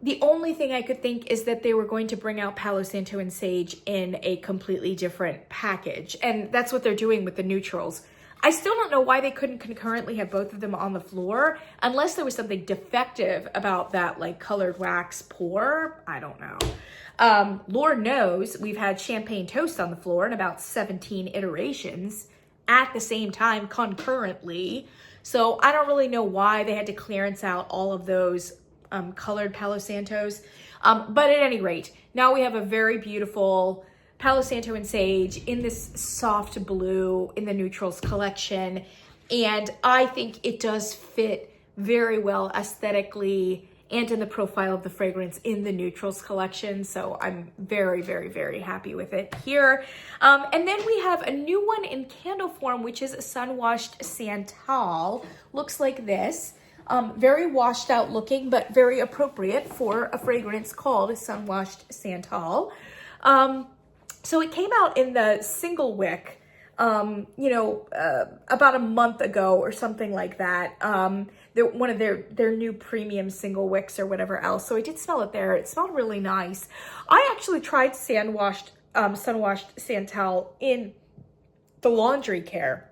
Speaker 1: The only thing I could think is that they were going to bring out Palo Santo and Sage in a completely different package. And that's what they're doing with the neutrals. I still don't know why they couldn't concurrently have both of them on the floor, unless there was something defective about that like colored wax pour. I don't know. Lord knows we've had Champagne Toast on the floor in about 17 iterations at the same time concurrently. So I don't really know why they had to clearance out all of those colored Palo Santos. But at any rate, now we have a very beautiful Palo Santo and Sage in this soft blue in the Neutrals collection. And I think it does fit very well aesthetically and in the profile of the fragrance in the Neutrals collection. So I'm very, very, very happy with it here. And then we have a new one in candle form, which is Sunwashed Santal. Looks like this. Very washed out looking, but very appropriate for a fragrance called Sunwashed Santal. So it came out in the single wick, about a month ago or something like that. One of their new premium single wicks or whatever else. So I did smell it there. It smelled really nice. I actually tried Sunwashed Santal in the laundry care.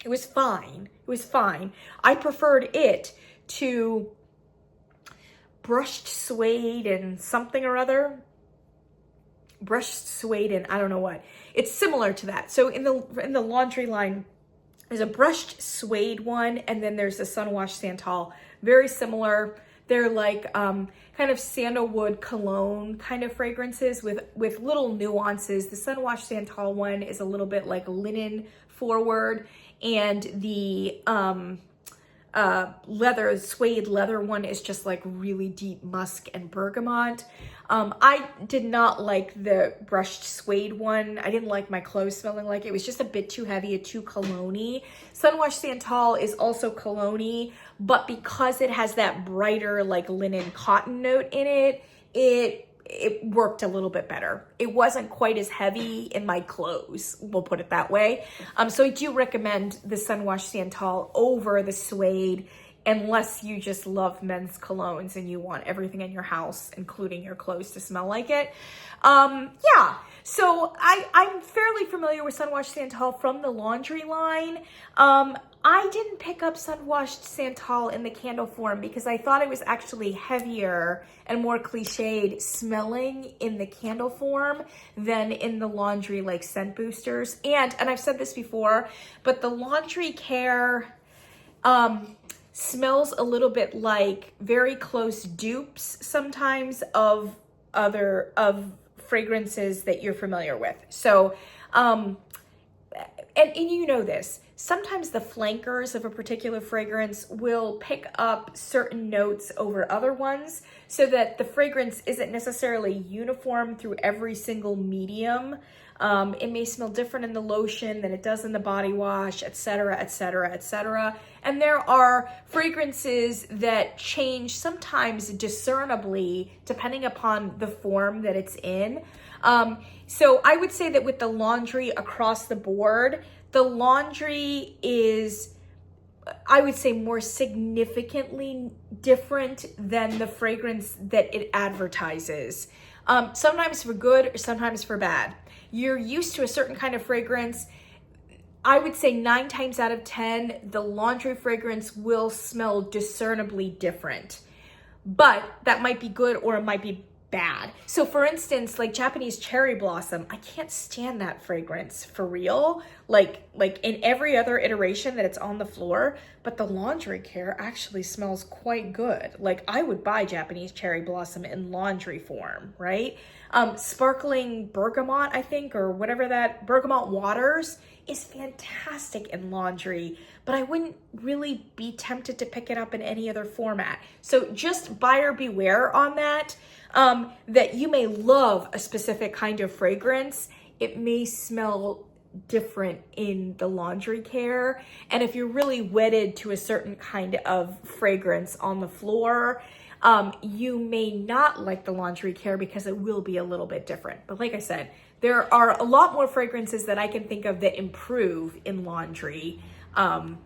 Speaker 1: It was fine. It was fine. I preferred it to Brushed Suede and something or other. Brushed Suede and I don't know what. It's similar to that. So in the laundry line, there's a Brushed Suede one, and then there's a Sunwashed Santal. Very similar. They're like kind of sandalwood cologne kind of fragrances with little nuances. The Sunwashed Santal one is a little bit like linen forward, and the leather, suede leather one is just like really deep musk and bergamot. I did not like the brushed suede one. I didn't like my clothes smelling like it. It was just a bit too heavy and too cologne-y. Sunwashed Santal is also cologne-y, but because it has that brighter like linen cotton note in it, it worked a little bit better. It wasn't quite as heavy in my clothes, we'll put it that way. So I do recommend the Sunwashed Santal over the suede, unless you just love men's colognes and you want everything in your house, including your clothes, to smell like it. Yeah, so I'm fairly familiar with Sunwashed Santal from the laundry line. I didn't pick up Sunwashed Santal in the candle form because I thought it was actually heavier and more cliched smelling in the candle form than in the laundry like scent boosters. And I've said this before, but the laundry care smells a little bit like very close dupes sometimes of fragrances that you're familiar with. So, and you know this, sometimes the flankers of a particular fragrance will pick up certain notes over other ones so that the fragrance isn't necessarily uniform through every single medium. It may smell different in the lotion than it does in the body wash, etc., etc., etc. And there are fragrances that change sometimes discernibly depending upon the form that it's in. So I would say that with the laundry across the board, the laundry is, I would say, more significantly different than the fragrance that it advertises. Sometimes for good or sometimes for bad. You're used to a certain kind of fragrance. I would say 9 times out of 10, the laundry fragrance will smell discernibly different. But that might be good or it might be bad. So for instance, like Japanese cherry blossom, I can't stand that fragrance for real. Like in every other iteration that it's on the floor, but the laundry care actually smells quite good. Like I would buy Japanese cherry blossom in laundry form, right? Sparkling bergamot, I think, or whatever that, bergamot waters is fantastic in laundry, but I wouldn't really be tempted to pick it up in any other format. So just buyer beware on that. That you may love a specific kind of fragrance, it may smell different in the laundry care. And if you're really wedded to a certain kind of fragrance on the floor, you may not like the laundry care because it will be a little bit different. But like I said, there are a lot more fragrances that I can think of that improve in laundry.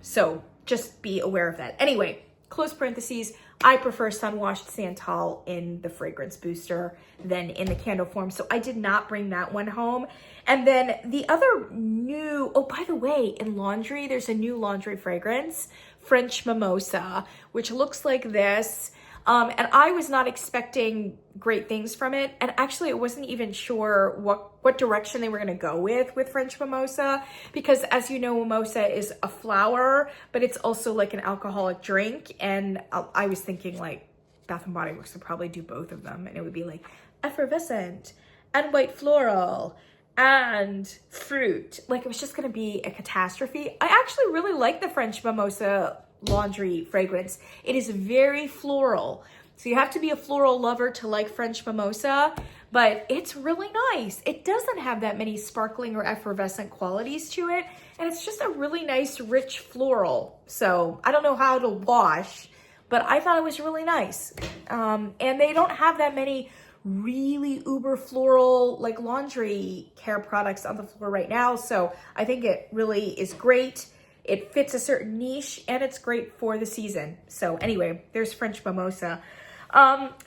Speaker 1: So just be aware of that. Anyway, close parentheses, I prefer Sunwashed Santal in the fragrance booster than in the candle form. So I did not bring that one home. And then the other new, oh, by the way, in laundry, there's a new laundry fragrance, French Mimosa, which looks like this. And I was not expecting great things from it. And actually, I wasn't even sure what direction they were going to go with French Mimosa. Because as you know, Mimosa is a flower, but it's also like an alcoholic drink. And I was thinking like Bath & Body Works would probably do both of them. And it would be like effervescent and white floral and fruit. Like it was just going to be a catastrophe. I actually really like the French Mimosa laundry fragrance. It is very floral. So you have to be a floral lover to like French Mimosa, but it's really nice. It doesn't have that many sparkling or effervescent qualities to it. And it's just a really nice, rich floral. So I don't know how to wash, but I thought it was really nice. And they don't have that many really uber floral like laundry care products on the floor right now. So I think it really is great. It fits a certain niche and it's great for the season. So anyway, there's French Mimosa.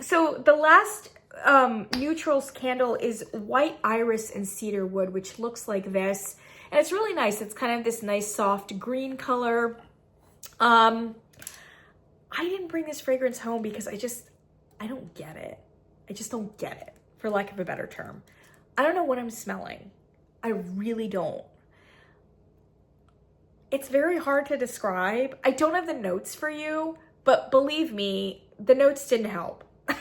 Speaker 1: So the last neutrals candle is White Iris and Cedarwood, which looks like this. And it's really nice. It's kind of this nice soft green color. I didn't bring this fragrance home because I don't get it. I just don't get it, for lack of a better term. I don't know what I'm smelling. I really don't. It's very hard to describe. I don't have the notes for you, but believe me, the notes didn't help. I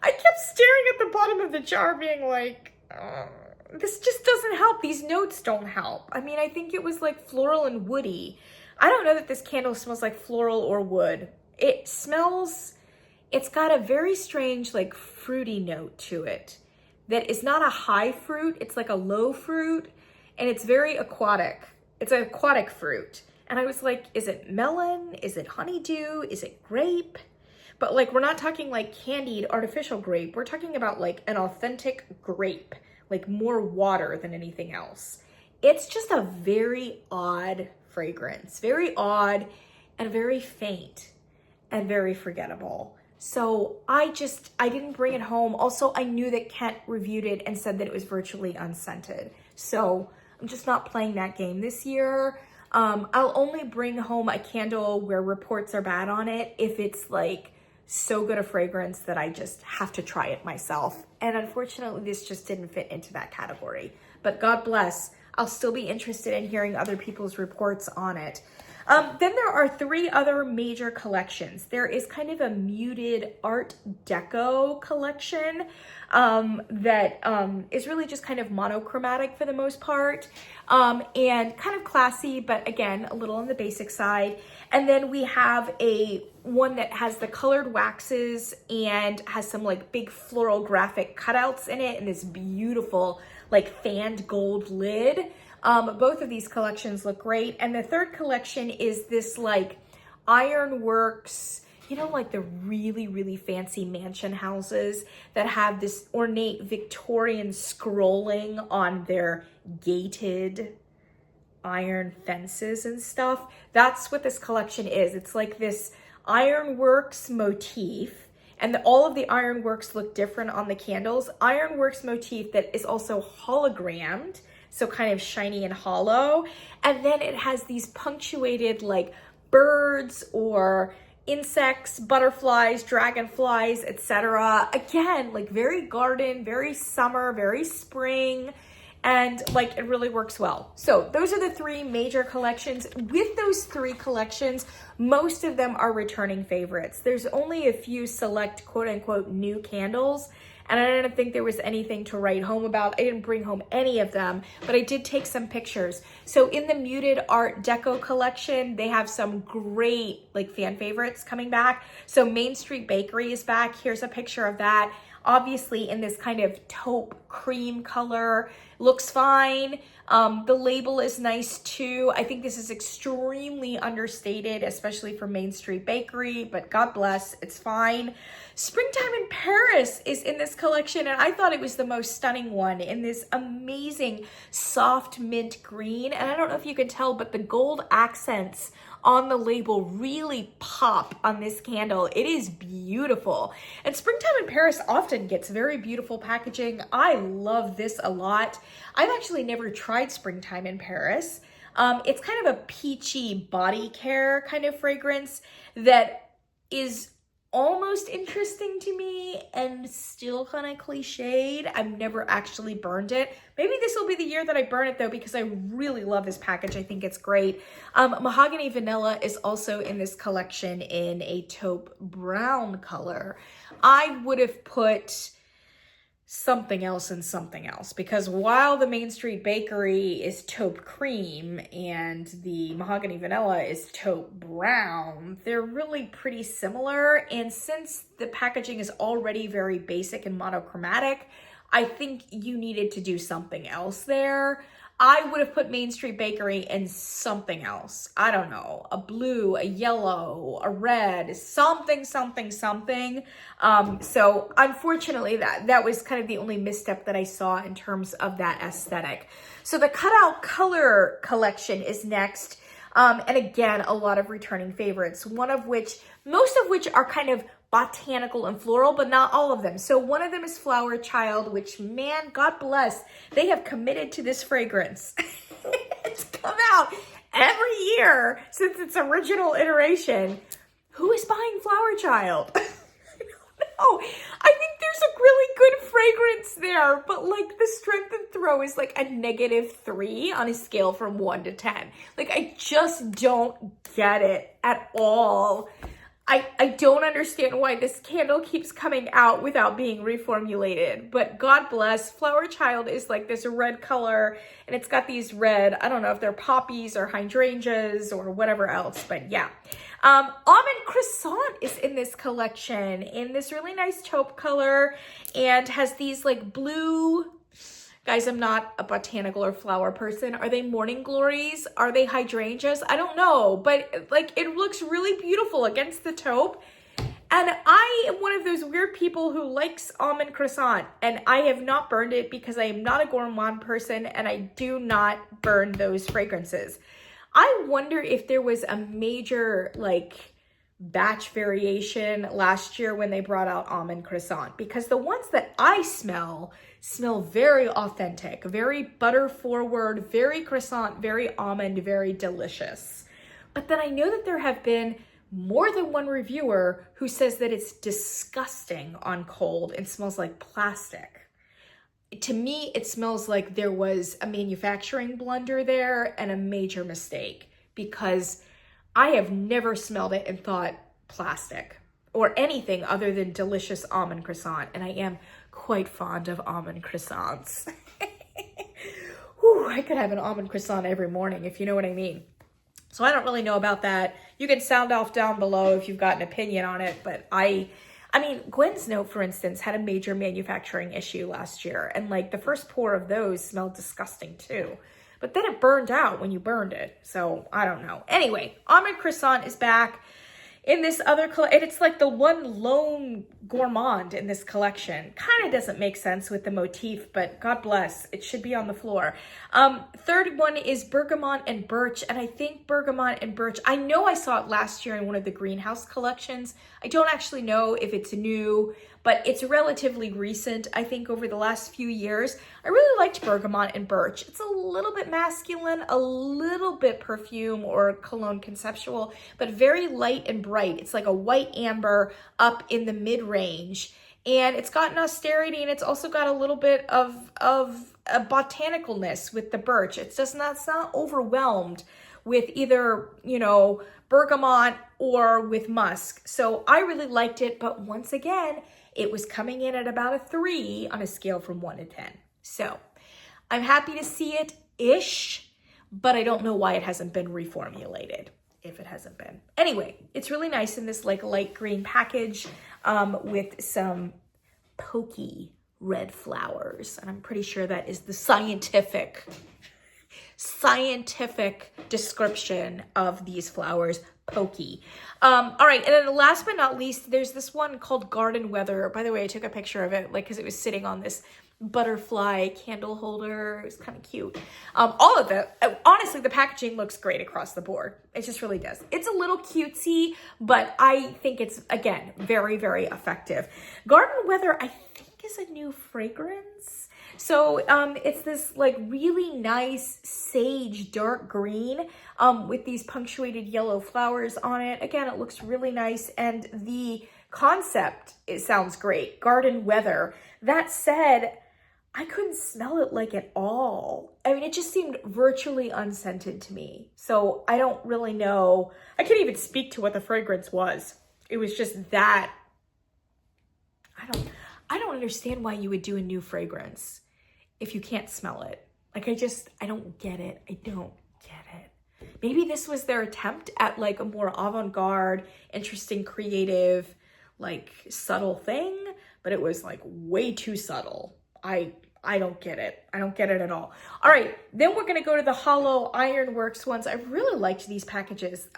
Speaker 1: kept staring at the bottom of the jar being like, this just doesn't help. These notes don't help. I mean, I think it was like floral and woody. I don't know that this candle smells like floral or wood. It's got a very strange like fruity note to it that is not a high fruit. It's like a low fruit, and it's very aquatic. It's an aquatic fruit. And I was like, is it melon? Is it honeydew? Is it grape? But like, we're not talking like candied artificial grape. We're talking about like an authentic grape, like more water than anything else. It's just a very odd fragrance, very odd and very faint and very forgettable. So I didn't bring it home. Also, I knew that Kent reviewed it and said that it was virtually unscented. So I'm just not playing that game this year. I'll only bring home a candle where reports are bad on it if it's like so good a fragrance that I just have to try it myself. And unfortunately, this just didn't fit into that category. But God bless, I'll still be interested in hearing other people's reports on it. Then there are 3 other major collections. There is kind of a muted Art Deco collection that is really just kind of monochromatic for the most part, and kind of classy, but again, a little on the basic side. And then we have one that has the colored waxes and has some like big floral graphic cutouts in it and this beautiful like fanned gold lid. Both of these collections look great. And the third collection is this like ironworks, you know, like the really, really fancy mansion houses that have this ornate Victorian scrolling on their gated iron fences and stuff. That's what this collection is. It's like this ironworks motif, and all of the ironworks look different on the candles. Ironworks motif that is also hologrammed, so kind of shiny and hollow. And then it has these punctuated like birds or insects, butterflies, dragonflies, etc. Again, like very garden, very summer, very spring, and like it really works well. So those are the 3 major collections. With those 3 collections, most of them are returning favorites. There's only a few select quote unquote new candles, and I didn't think there was anything to write home about. I didn't bring home any of them, but I did take some pictures. So in the muted Art Deco collection, they have some great like fan favorites coming back. So Main Street Bakery is back. Here's a picture of that. Obviously in this kind of taupe cream color, looks fine. The label is nice too. I think this is extremely understated, especially for Main Street Bakery, but God bless, it's fine. Springtime in Paris is in this collection, and I thought it was the most stunning one in this amazing soft mint green. And I don't know if you can tell, but the gold accents on the label really pop on this candle. It is beautiful. And Springtime in Paris often gets very beautiful packaging. I love this a lot. I've actually never tried Springtime in Paris. It's kind of a peachy body care kind of fragrance that is almost interesting to me and still kind of cliched. I've never actually burned it. Maybe this will be the year that I burn it though, because I really love this package. I think it's great. Mahogany Vanilla is also in this collection in a taupe brown color. I would have put something else and something else, because while the Main Street Bakery is taupe cream and the Mahogany Vanilla is taupe brown, they're really pretty similar. And since the packaging is already very basic and monochromatic, I think you needed to do something else there. I would have put Main Street Bakery and something else. I don't know, a blue, a yellow, a red, something. So unfortunately, that was kind of the only misstep that I saw in terms of that aesthetic. So the Cutout Color collection is next. And again, a lot of returning favorites, most of which are kind of botanical and floral, but not all of them. So one of them is Flower Child, which, man, God bless, they have committed to this fragrance. It's come out every year since its original iteration. Who is buying Flower Child? I don't know. I think there's a really good fragrance there, but like the strength and throw is like a -3 on a scale from 1 to 10. Like I just don't get it at all. I don't understand why this candle keeps coming out without being reformulated, but God bless. Flower Child is like this red color, and it's got these red, I don't know if they're poppies or hydrangeas or whatever else, but yeah. Almond Croissant is in this collection in this really nice taupe color and has these like blue, guys, I'm not a botanical or flower person. Are they morning glories? Are they hydrangeas? I don't know, but like it looks really beautiful against the taupe. And I am one of those weird people who likes Almond Croissant, and I have not burned it because I am not a gourmand person and I do not burn those fragrances. I wonder if there was a major like batch variation last year when they brought out Almond Croissant, because the ones that I smell very authentic, very butter forward, very croissant, very almond, very delicious. But then I know that there have been more than one reviewer who says that it's disgusting on cold and smells like plastic. To me, it smells like there was a manufacturing blunder there and a major mistake, because I have never smelled it and thought plastic or anything other than delicious almond croissant. And I am quite fond of almond croissants. Whew, I could have an almond croissant every morning, if you know what I mean. So I don't really know about that. You can sound off down below if you've got an opinion on it, but I mean, Gwen's Note, for instance, had a major manufacturing issue last year, and like the first pour of those smelled disgusting too. But then it burned out when you burned it, so I don't know. Anyway, Almond Croissant is back in this other collection, and it's like the one lone gourmand in this collection. Kind of doesn't make sense with the motif, but God bless, it should be on the floor. Third one is Bergamot and Birch, and I think Bergamot and Birch, I know I saw it last year in one of the greenhouse collections. I don't actually know if it's new, but it's relatively recent, I think, over the last few years. I really liked Bergamot and Birch. It's a little bit masculine, a little bit perfume or cologne conceptual, but very light and bright. It's like a white amber up in the mid-range. And it's got an austerity, and it's also got a little bit of a botanicalness with the birch. It's not overwhelmed with either, you know, bergamot or with musk. So I really liked it, but once again, it was coming in at about a 3 on a scale from 1 to 10. So I'm happy to see it-ish, but I don't know why it hasn't been reformulated, if it hasn't been. Anyway, it's really nice in this like light green package with some pokey red flowers. And I'm pretty sure that is the scientific description of these flowers, pokey. All right, and then last but not least, there's this one called Garden Weather. By the way, I took a picture of it, like, because it was sitting on this butterfly candle holder. It was kind of cute. All of it, honestly, the packaging looks great across the board. It just really does. It's a little cutesy, but I think it's, again, very, very effective. Garden Weather, I think, is a new fragrance. So it's this like really nice sage dark green with these punctuated yellow flowers on it. Again, it looks really nice, and the concept, it sounds great. Garden Weather. That said, I couldn't smell it like at all. I mean, it just seemed virtually unscented to me. So I don't really know. I can't even speak to what the fragrance was. It was just that. I don't understand why you would do a new fragrance if you can't smell it. Like, I don't get it. I don't get it. Maybe this was their attempt at like a more avant-garde, interesting, creative, like subtle thing, but it was like way too subtle. I don't get it. I don't get it at all. All right, then we're gonna go to the Hollow Ironworks ones. I really liked these packages.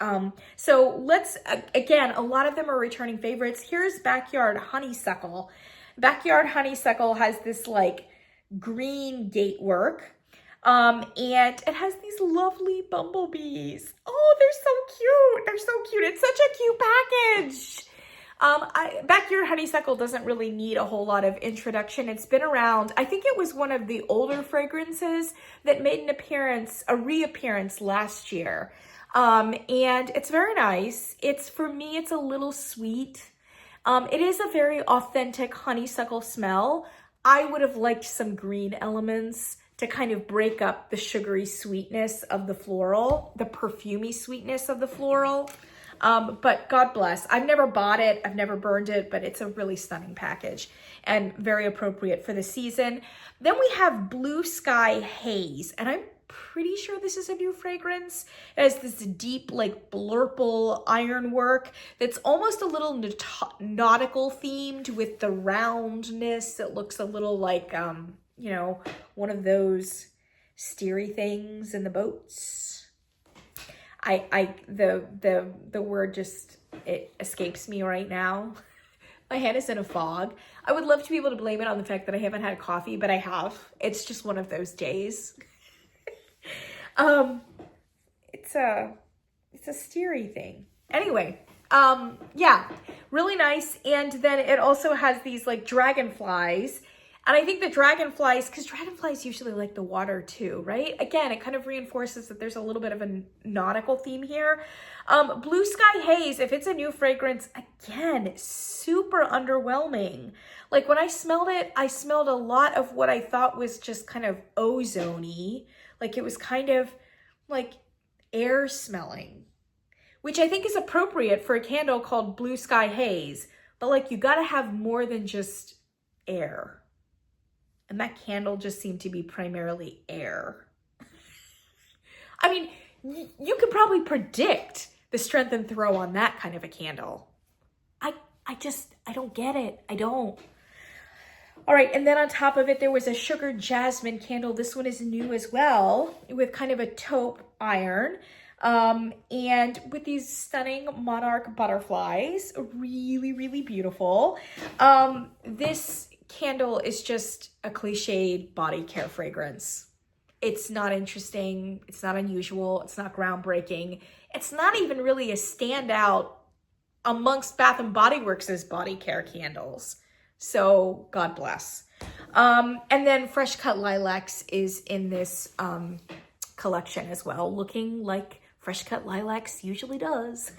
Speaker 1: So let's, again, a lot of them are returning favorites. Here's Backyard Honeysuckle. Backyard Honeysuckle has this like green gatework, and it has these lovely bumblebees. Oh, they're so cute. They're so cute. It's such a cute package. Backyard Honeysuckle doesn't really need a whole lot of introduction. It's been around. I think it was one of the older fragrances that made an appearance, a reappearance last year. And it's very nice. For me, it's a little sweet. It is a very authentic honeysuckle smell. I would have liked some green elements to kind of break up the sugary sweetness of the floral, the perfumey sweetness of the floral. But God bless. I've never bought it. I've never burned it, but it's a really stunning package and very appropriate for the season. Then we have Blue Sky Haze, and I'm pretty sure this is a new fragrance. It has this deep, like, blurple ironwork that's almost a little nautical themed with the roundness. It looks a little like, you know, one of those steery things in the boats. The word just, it escapes me right now. My head is in a fog. I would love to be able to blame it on the fact that I haven't had coffee, but I have. It's just one of those days. It's a steery thing. Anyway, yeah, really nice. And then it also has these like dragonflies. And I think the dragonflies, because dragonflies usually like the water too, right? Again, it kind of reinforces that there's a little bit of a nautical theme here. Blue Sky Haze, if it's a new fragrance, again, super underwhelming. Like when I smelled it, I smelled a lot of what I thought was just kind of ozone-y. Like it was kind of like air smelling, which I think is appropriate for a candle called Blue Sky Haze. But like you gotta have more than just air. And that candle just seemed to be primarily air. I mean, you could probably predict the strength and throw on that kind of a candle. I don't get it. I don't. All right, and then on top of it, there was a sugar jasmine candle. This one is new as well, with kind of a taupe iron. And with these stunning monarch butterflies, really, really beautiful. This candle is just a cliched body care fragrance. It's not interesting. It's not unusual. It's not groundbreaking. It's not even really a standout amongst Bath & Body Works' body care candles. So God bless. And then Fresh Cut Lilacs is in this collection as well, looking like Fresh Cut Lilacs usually does.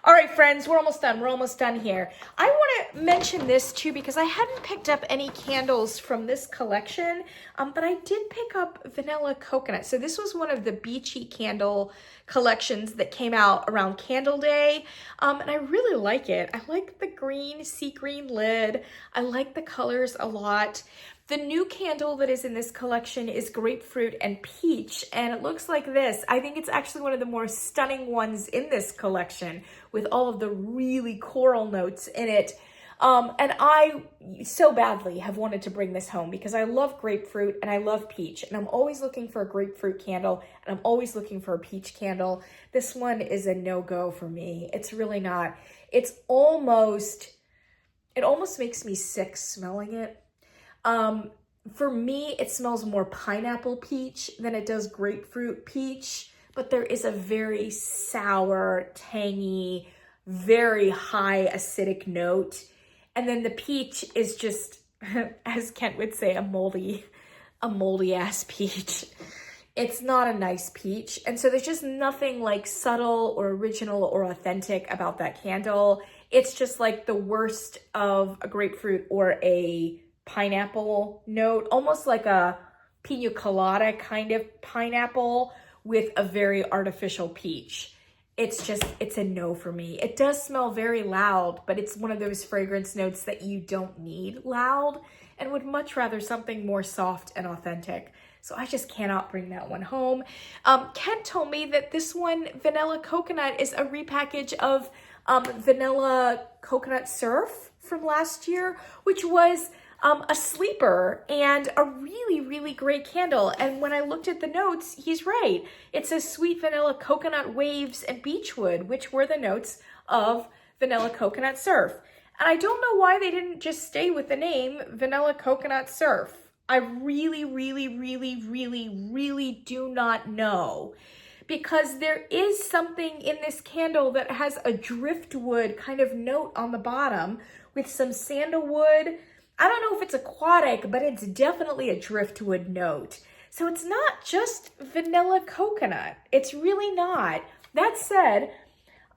Speaker 1: All right, friends, we're almost done. We're almost done here. I want to mention this too because I hadn't picked up any candles from this collection, but I did pick up Vanilla Coconut. So this was one of the beachy candle collections that came out around Candle Day, and I really like it. I like the green, sea green lid. I like the colors a lot. The new candle that is in this collection is Grapefruit and Peach, and it looks like this. I think it's actually one of the more stunning ones in this collection with all of the really coral notes in it. And I so badly have wanted to bring this home because I love grapefruit and I love peach, and I'm always looking for a grapefruit candle and I'm always looking for a peach candle. This one is a no-go for me. It's really not. It almost makes me sick smelling it. For me, it smells more pineapple peach than it does grapefruit peach, but there is a very sour, tangy, very high acidic note. And then the peach is just, as Kent would say, a moldy ass peach. It's not a nice peach. And so there's just nothing like subtle or original or authentic about that candle. It's just like the worst of a grapefruit or a pineapple note, almost like a pina colada kind of pineapple with a very artificial peach. It's a no for me. It does smell very loud, but it's one of those fragrance notes that you don't need loud and would much rather something more soft and authentic. So I just cannot bring that one home. Kent told me that this one, Vanilla Coconut, is a repackage of Vanilla Coconut Surf from last year, which was a sleeper and a really, really great candle. And when I looked at the notes, he's right. It says sweet vanilla, coconut waves, and beechwood, which were the notes of Vanilla Coconut Surf. And I don't know why they didn't just stay with the name Vanilla Coconut Surf. I really, really, really, really, really do not know. Because there is something in this candle that has a driftwood kind of note on the bottom with some sandalwood. I don't know if it's aquatic, but it's definitely a driftwood note. So it's not just vanilla coconut. It's really not. That said,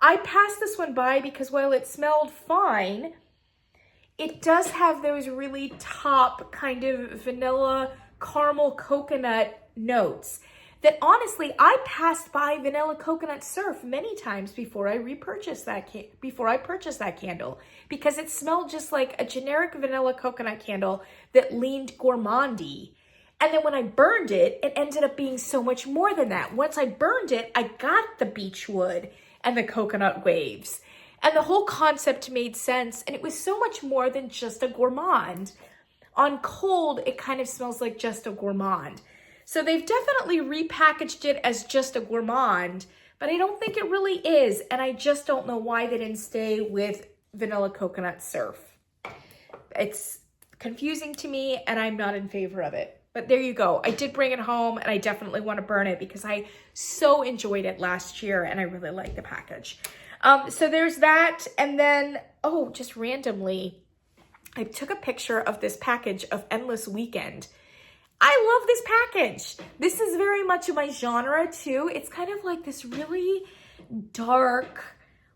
Speaker 1: I passed this one by because while it smelled fine, it does have those really top kind of vanilla caramel coconut notes. that honestly, I passed by Vanilla Coconut Surf many times before I purchased that candle, because it smelled just like a generic vanilla coconut candle that leaned gourmandy. And then when I burned it, it ended up being so much more than that. Once I burned it, I got the beech wood and the coconut waves. And the whole concept made sense. And it was so much more than just a gourmand. On cold, it kind of smells like just a gourmand. So they've definitely repackaged it as just a gourmand, but I don't think it really is. And I just don't know why they didn't stay with Vanilla Coconut Surf. It's confusing to me, and I'm not in favor of it. But there you go. I did bring it home, and I definitely want to burn it because I so enjoyed it last year, and I really like the package. So there's that. And then, oh, just randomly, I took a picture of this package of Endless Weekend. I love this package. This is very much my genre too. It's kind of like this really dark,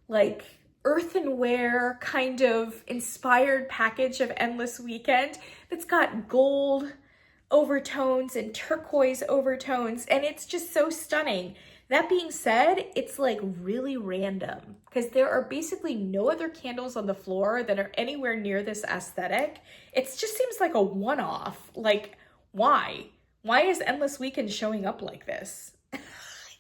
Speaker 1: like earthenware kind of inspired package of Endless Weekend that's got gold overtones and turquoise overtones, and it's just so stunning. That being said, it's like really random because there are basically no other candles on the floor that are anywhere near this aesthetic. It just seems like a one-off. Like, why? Why is Endless Weekend showing up like this? I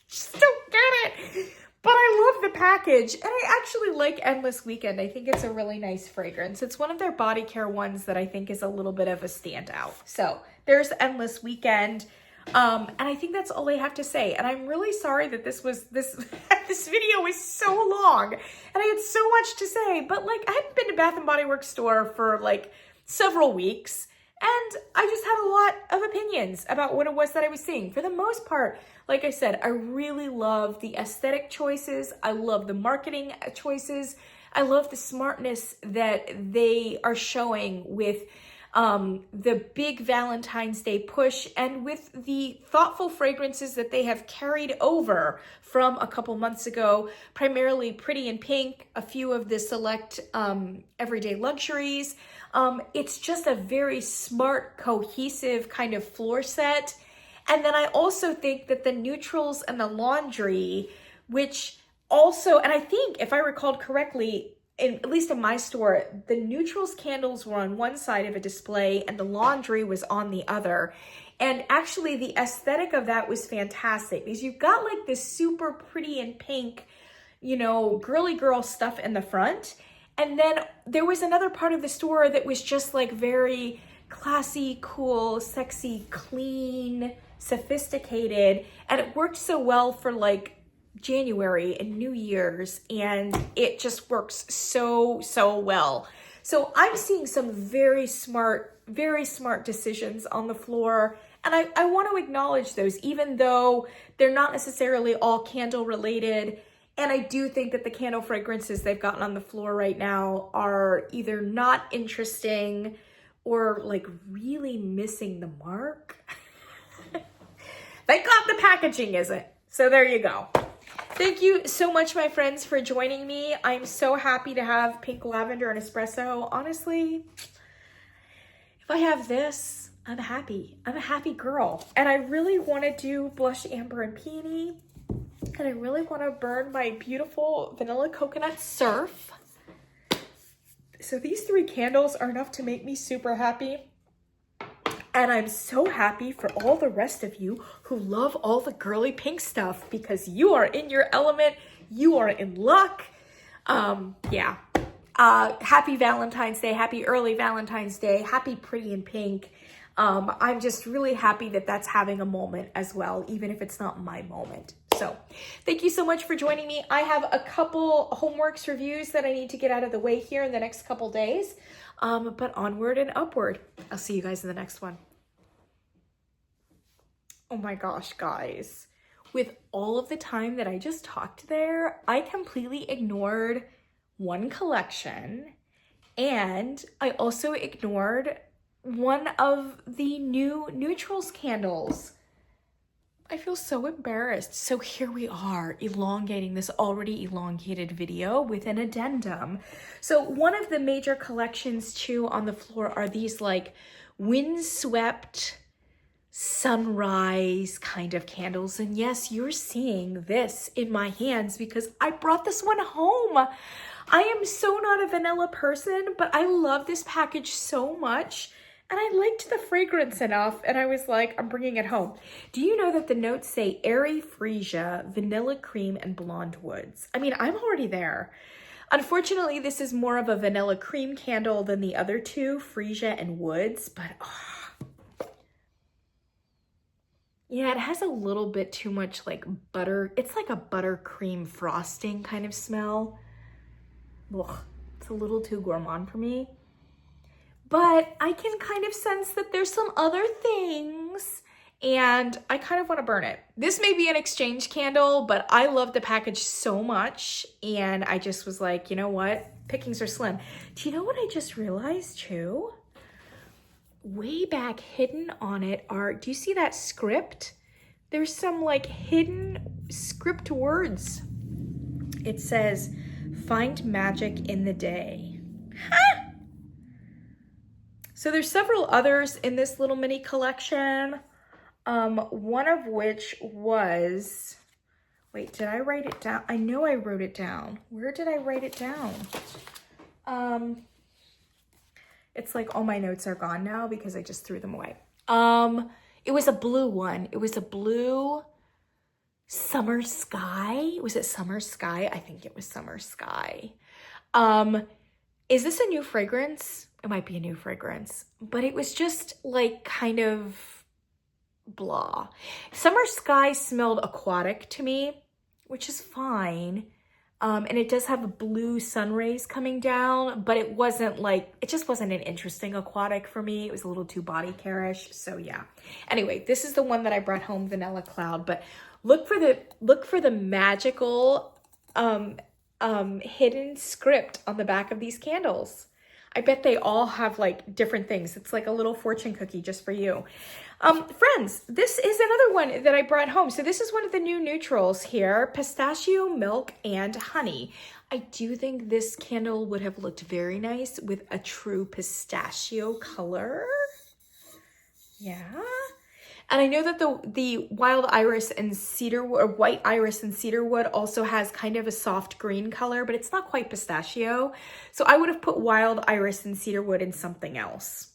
Speaker 1: just don't get it. But I love the package, and I actually like Endless Weekend. I think it's a really nice fragrance. It's one of their body care ones that I think is a little bit of a standout. So there's Endless Weekend. And I think that's all I have to say. And I'm really sorry that this video was so long and I had so much to say, but like I hadn't been to Bath and Body Works store for like several weeks. And I just had a lot of opinions about what it was that I was seeing. For the most part, like I said, I really love the aesthetic choices. I love the marketing choices. I love the smartness that they are showing with the big Valentine's Day push and with the thoughtful fragrances that they have carried over from a couple months ago, primarily Pretty in Pink, a few of the select everyday luxuries. It's just a very smart, cohesive kind of floor set. And then I also think that the neutrals and the laundry, which also, and I think if I recalled correctly, at least in my store, the neutrals candles were on one side of a display and the laundry was on the other. And actually the aesthetic of that was fantastic because you've got like this super Pretty in Pink, you know, girly girl stuff in the front. And then there was another part of the store that was just like very classy, cool, sexy, clean, sophisticated. And it worked so well for like January and New Year's, and it just works so well. So I'm seeing some very smart decisions on the floor, and I want to acknowledge those, even though they're not necessarily all candle related. And I do think that the candle fragrances they've gotten on the floor right now are either not interesting or like really missing the mark. Thank God the packaging isn't. So there you go. Thank you so much, my friends, for joining me. I'm so happy to have Pink Lavender and Espresso. Honestly, if I have this, I'm happy. I'm a happy girl. And I really want to do Blush Amber and Peony. And I really want to burn my beautiful Vanilla Coconut Surf. So these 3 candles are enough to make me super happy. And I'm so happy for all the rest of you who love all the girly pink stuff because you are in your element. You are in luck. Yeah. Happy Valentine's Day. Happy early Valentine's Day. Happy Pretty in Pink. I'm just really happy that that's having a moment as well, even if it's not my moment. So thank you so much for joining me. I have a couple Homeworks reviews that I need to get out of the way here in the next couple days. But onward and upward. I'll see you guys in the next one. Oh my gosh, guys. With all of the time that I just talked there, I completely ignored one collection, and I also ignored one of the new neutrals candles. I feel so embarrassed. So here we are, elongating this already elongated video with an addendum. So one of the major collections too on the floor are these like windswept sunrise kind of candles. And yes, you're seeing this in my hands because I brought this one home. I am so not a vanilla person, but I love this package so much. And I liked the fragrance enough, and I was like, I'm bringing it home. Do you know that the notes say airy freesia, vanilla cream, and blonde woods? I mean, I'm already there. Unfortunately, this is more of a vanilla cream candle than the other two, freesia and woods, but yeah, it has a little bit too much like butter. It's like a buttercream frosting kind of smell. Ugh, it's a little too gourmand for me. But I can kind of sense that there's some other things and I kind of want to burn it. This may be an exchange candle, but I love the package so much. And I just was like, you know what? Pickings are slim. Do you know what I just realized too? Way back hidden on it are, do you see that script? There's some like hidden script words. It says, find magic in the day. Huh? So there's several others in this little mini collection. One of which was, wait, did I write it down? I know I wrote it down. Where did I write it down? It's like all my notes are gone now because I just threw them away. It was a blue one. It was a blue Summer Sky. Was it Summer Sky? I think it was Summer Sky. Is this a new fragrance? It might be a new fragrance, but it was just like kind of blah. Summer Sky smelled aquatic to me, which is fine. And it does have blue sun rays coming down, but it wasn't like, it just wasn't an interesting aquatic for me. It was a little too body care-ish. So yeah. Anyway, this is the one that I brought home, Vanilla Cloud, but look for the magical hidden script on the back of these candles. I bet they all have like different things. It's like a little fortune cookie just for you. Friends, this is another one that I brought home. So this is one of the new neutrals here, pistachio, milk, and honey. I do think this candle would have looked very nice with a true pistachio color. Yeah. And I know that the wild iris and cedarwood, or white iris and cedarwood also has kind of a soft green color, but it's not quite pistachio. So I would have put wild iris and cedarwood in something else.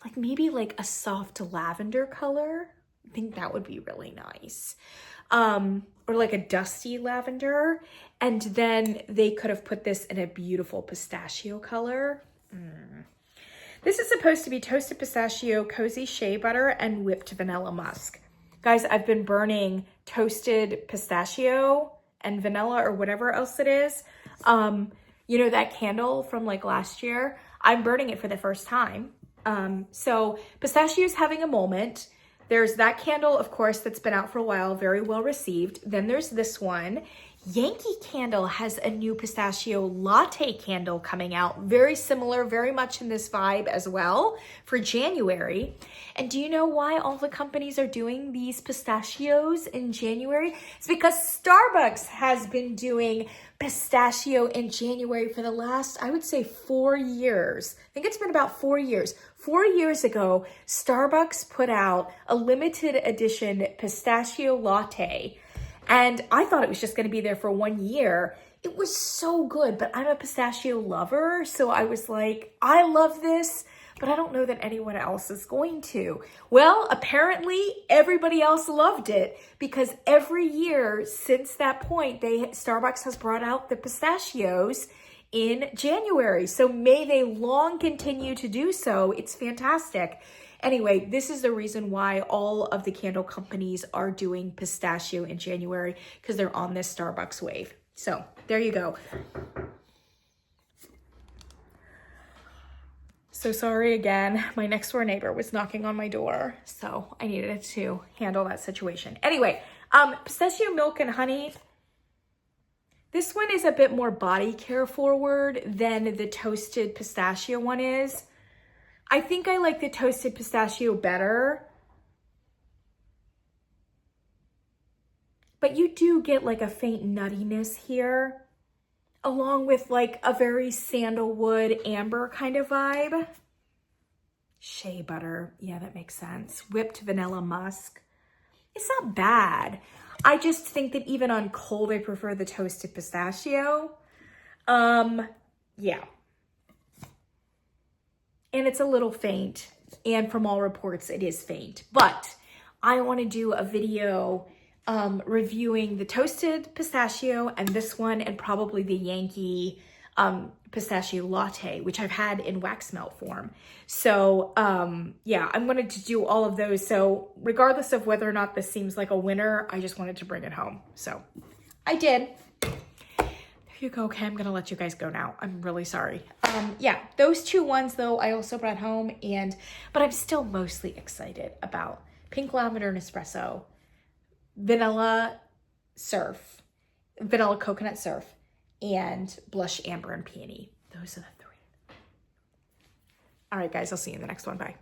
Speaker 1: Like maybe like a soft lavender color. I think that would be really nice. Or like a dusty lavender. And then they could have put this in a beautiful pistachio color. This is supposed to be toasted pistachio, cozy shea butter, and whipped vanilla musk. Guys, I've been burning toasted pistachio and vanilla or whatever else it is. You know, that candle from like last year, I'm burning it for the first time. So pistachio is having a moment. There's that candle, of course, that's been out for a while, very well received. Then there's this one. Yankee Candle has a new pistachio latte candle coming out, very similar, very much in this vibe as well for January. And do you know why all the companies are doing these pistachios in January? It's because Starbucks has been doing pistachio in January for the last, I would say 4 years. I think it's been about 4 years. 4 years ago, Starbucks put out a limited edition pistachio latte. And I thought it was just going to be there for 1 year. It was so good, but I'm a pistachio lover. So I was like, I love this, but I don't know that anyone else is going to. Well, apparently everybody else loved it because every year since that point, Starbucks has brought out the pistachios in January. So may they long continue to do so. It's fantastic. Anyway, this is the reason why all of the candle companies are doing pistachio in January, because they're on this Starbucks wave. So there you go. So sorry again. My next door neighbor was knocking on my door, so I needed to handle that situation. Anyway, pistachio milk and honey. This one is a bit more body care forward than the toasted pistachio one is. I think I like the toasted pistachio better. But you do get like a faint nuttiness here, along with like a very sandalwood amber kind of vibe. shea butter. Yeah, that makes sense. Whipped vanilla musk. It's not bad. I just think that even on cold, I prefer the toasted pistachio. Yeah. And it's a little faint. And from all reports, it is faint. But I want to do a video reviewing the toasted pistachio and this one, and probably the Yankee pistachio latte, which I've had in wax melt form. So yeah, I'm going to do all of those. So regardless of whether or not this seems like a winner, I just wanted to bring it home. So I did. There you go. Okay, I'm going to let you guys go now. I'm really sorry. Yeah, those two ones though, I also brought home, but I'm still mostly excited about Pink Lavender and Espresso, Vanilla Surf, Vanilla Coconut Surf, and Blush Amber and Peony. Those are the three. All right, guys, I'll see you in the next one. Bye.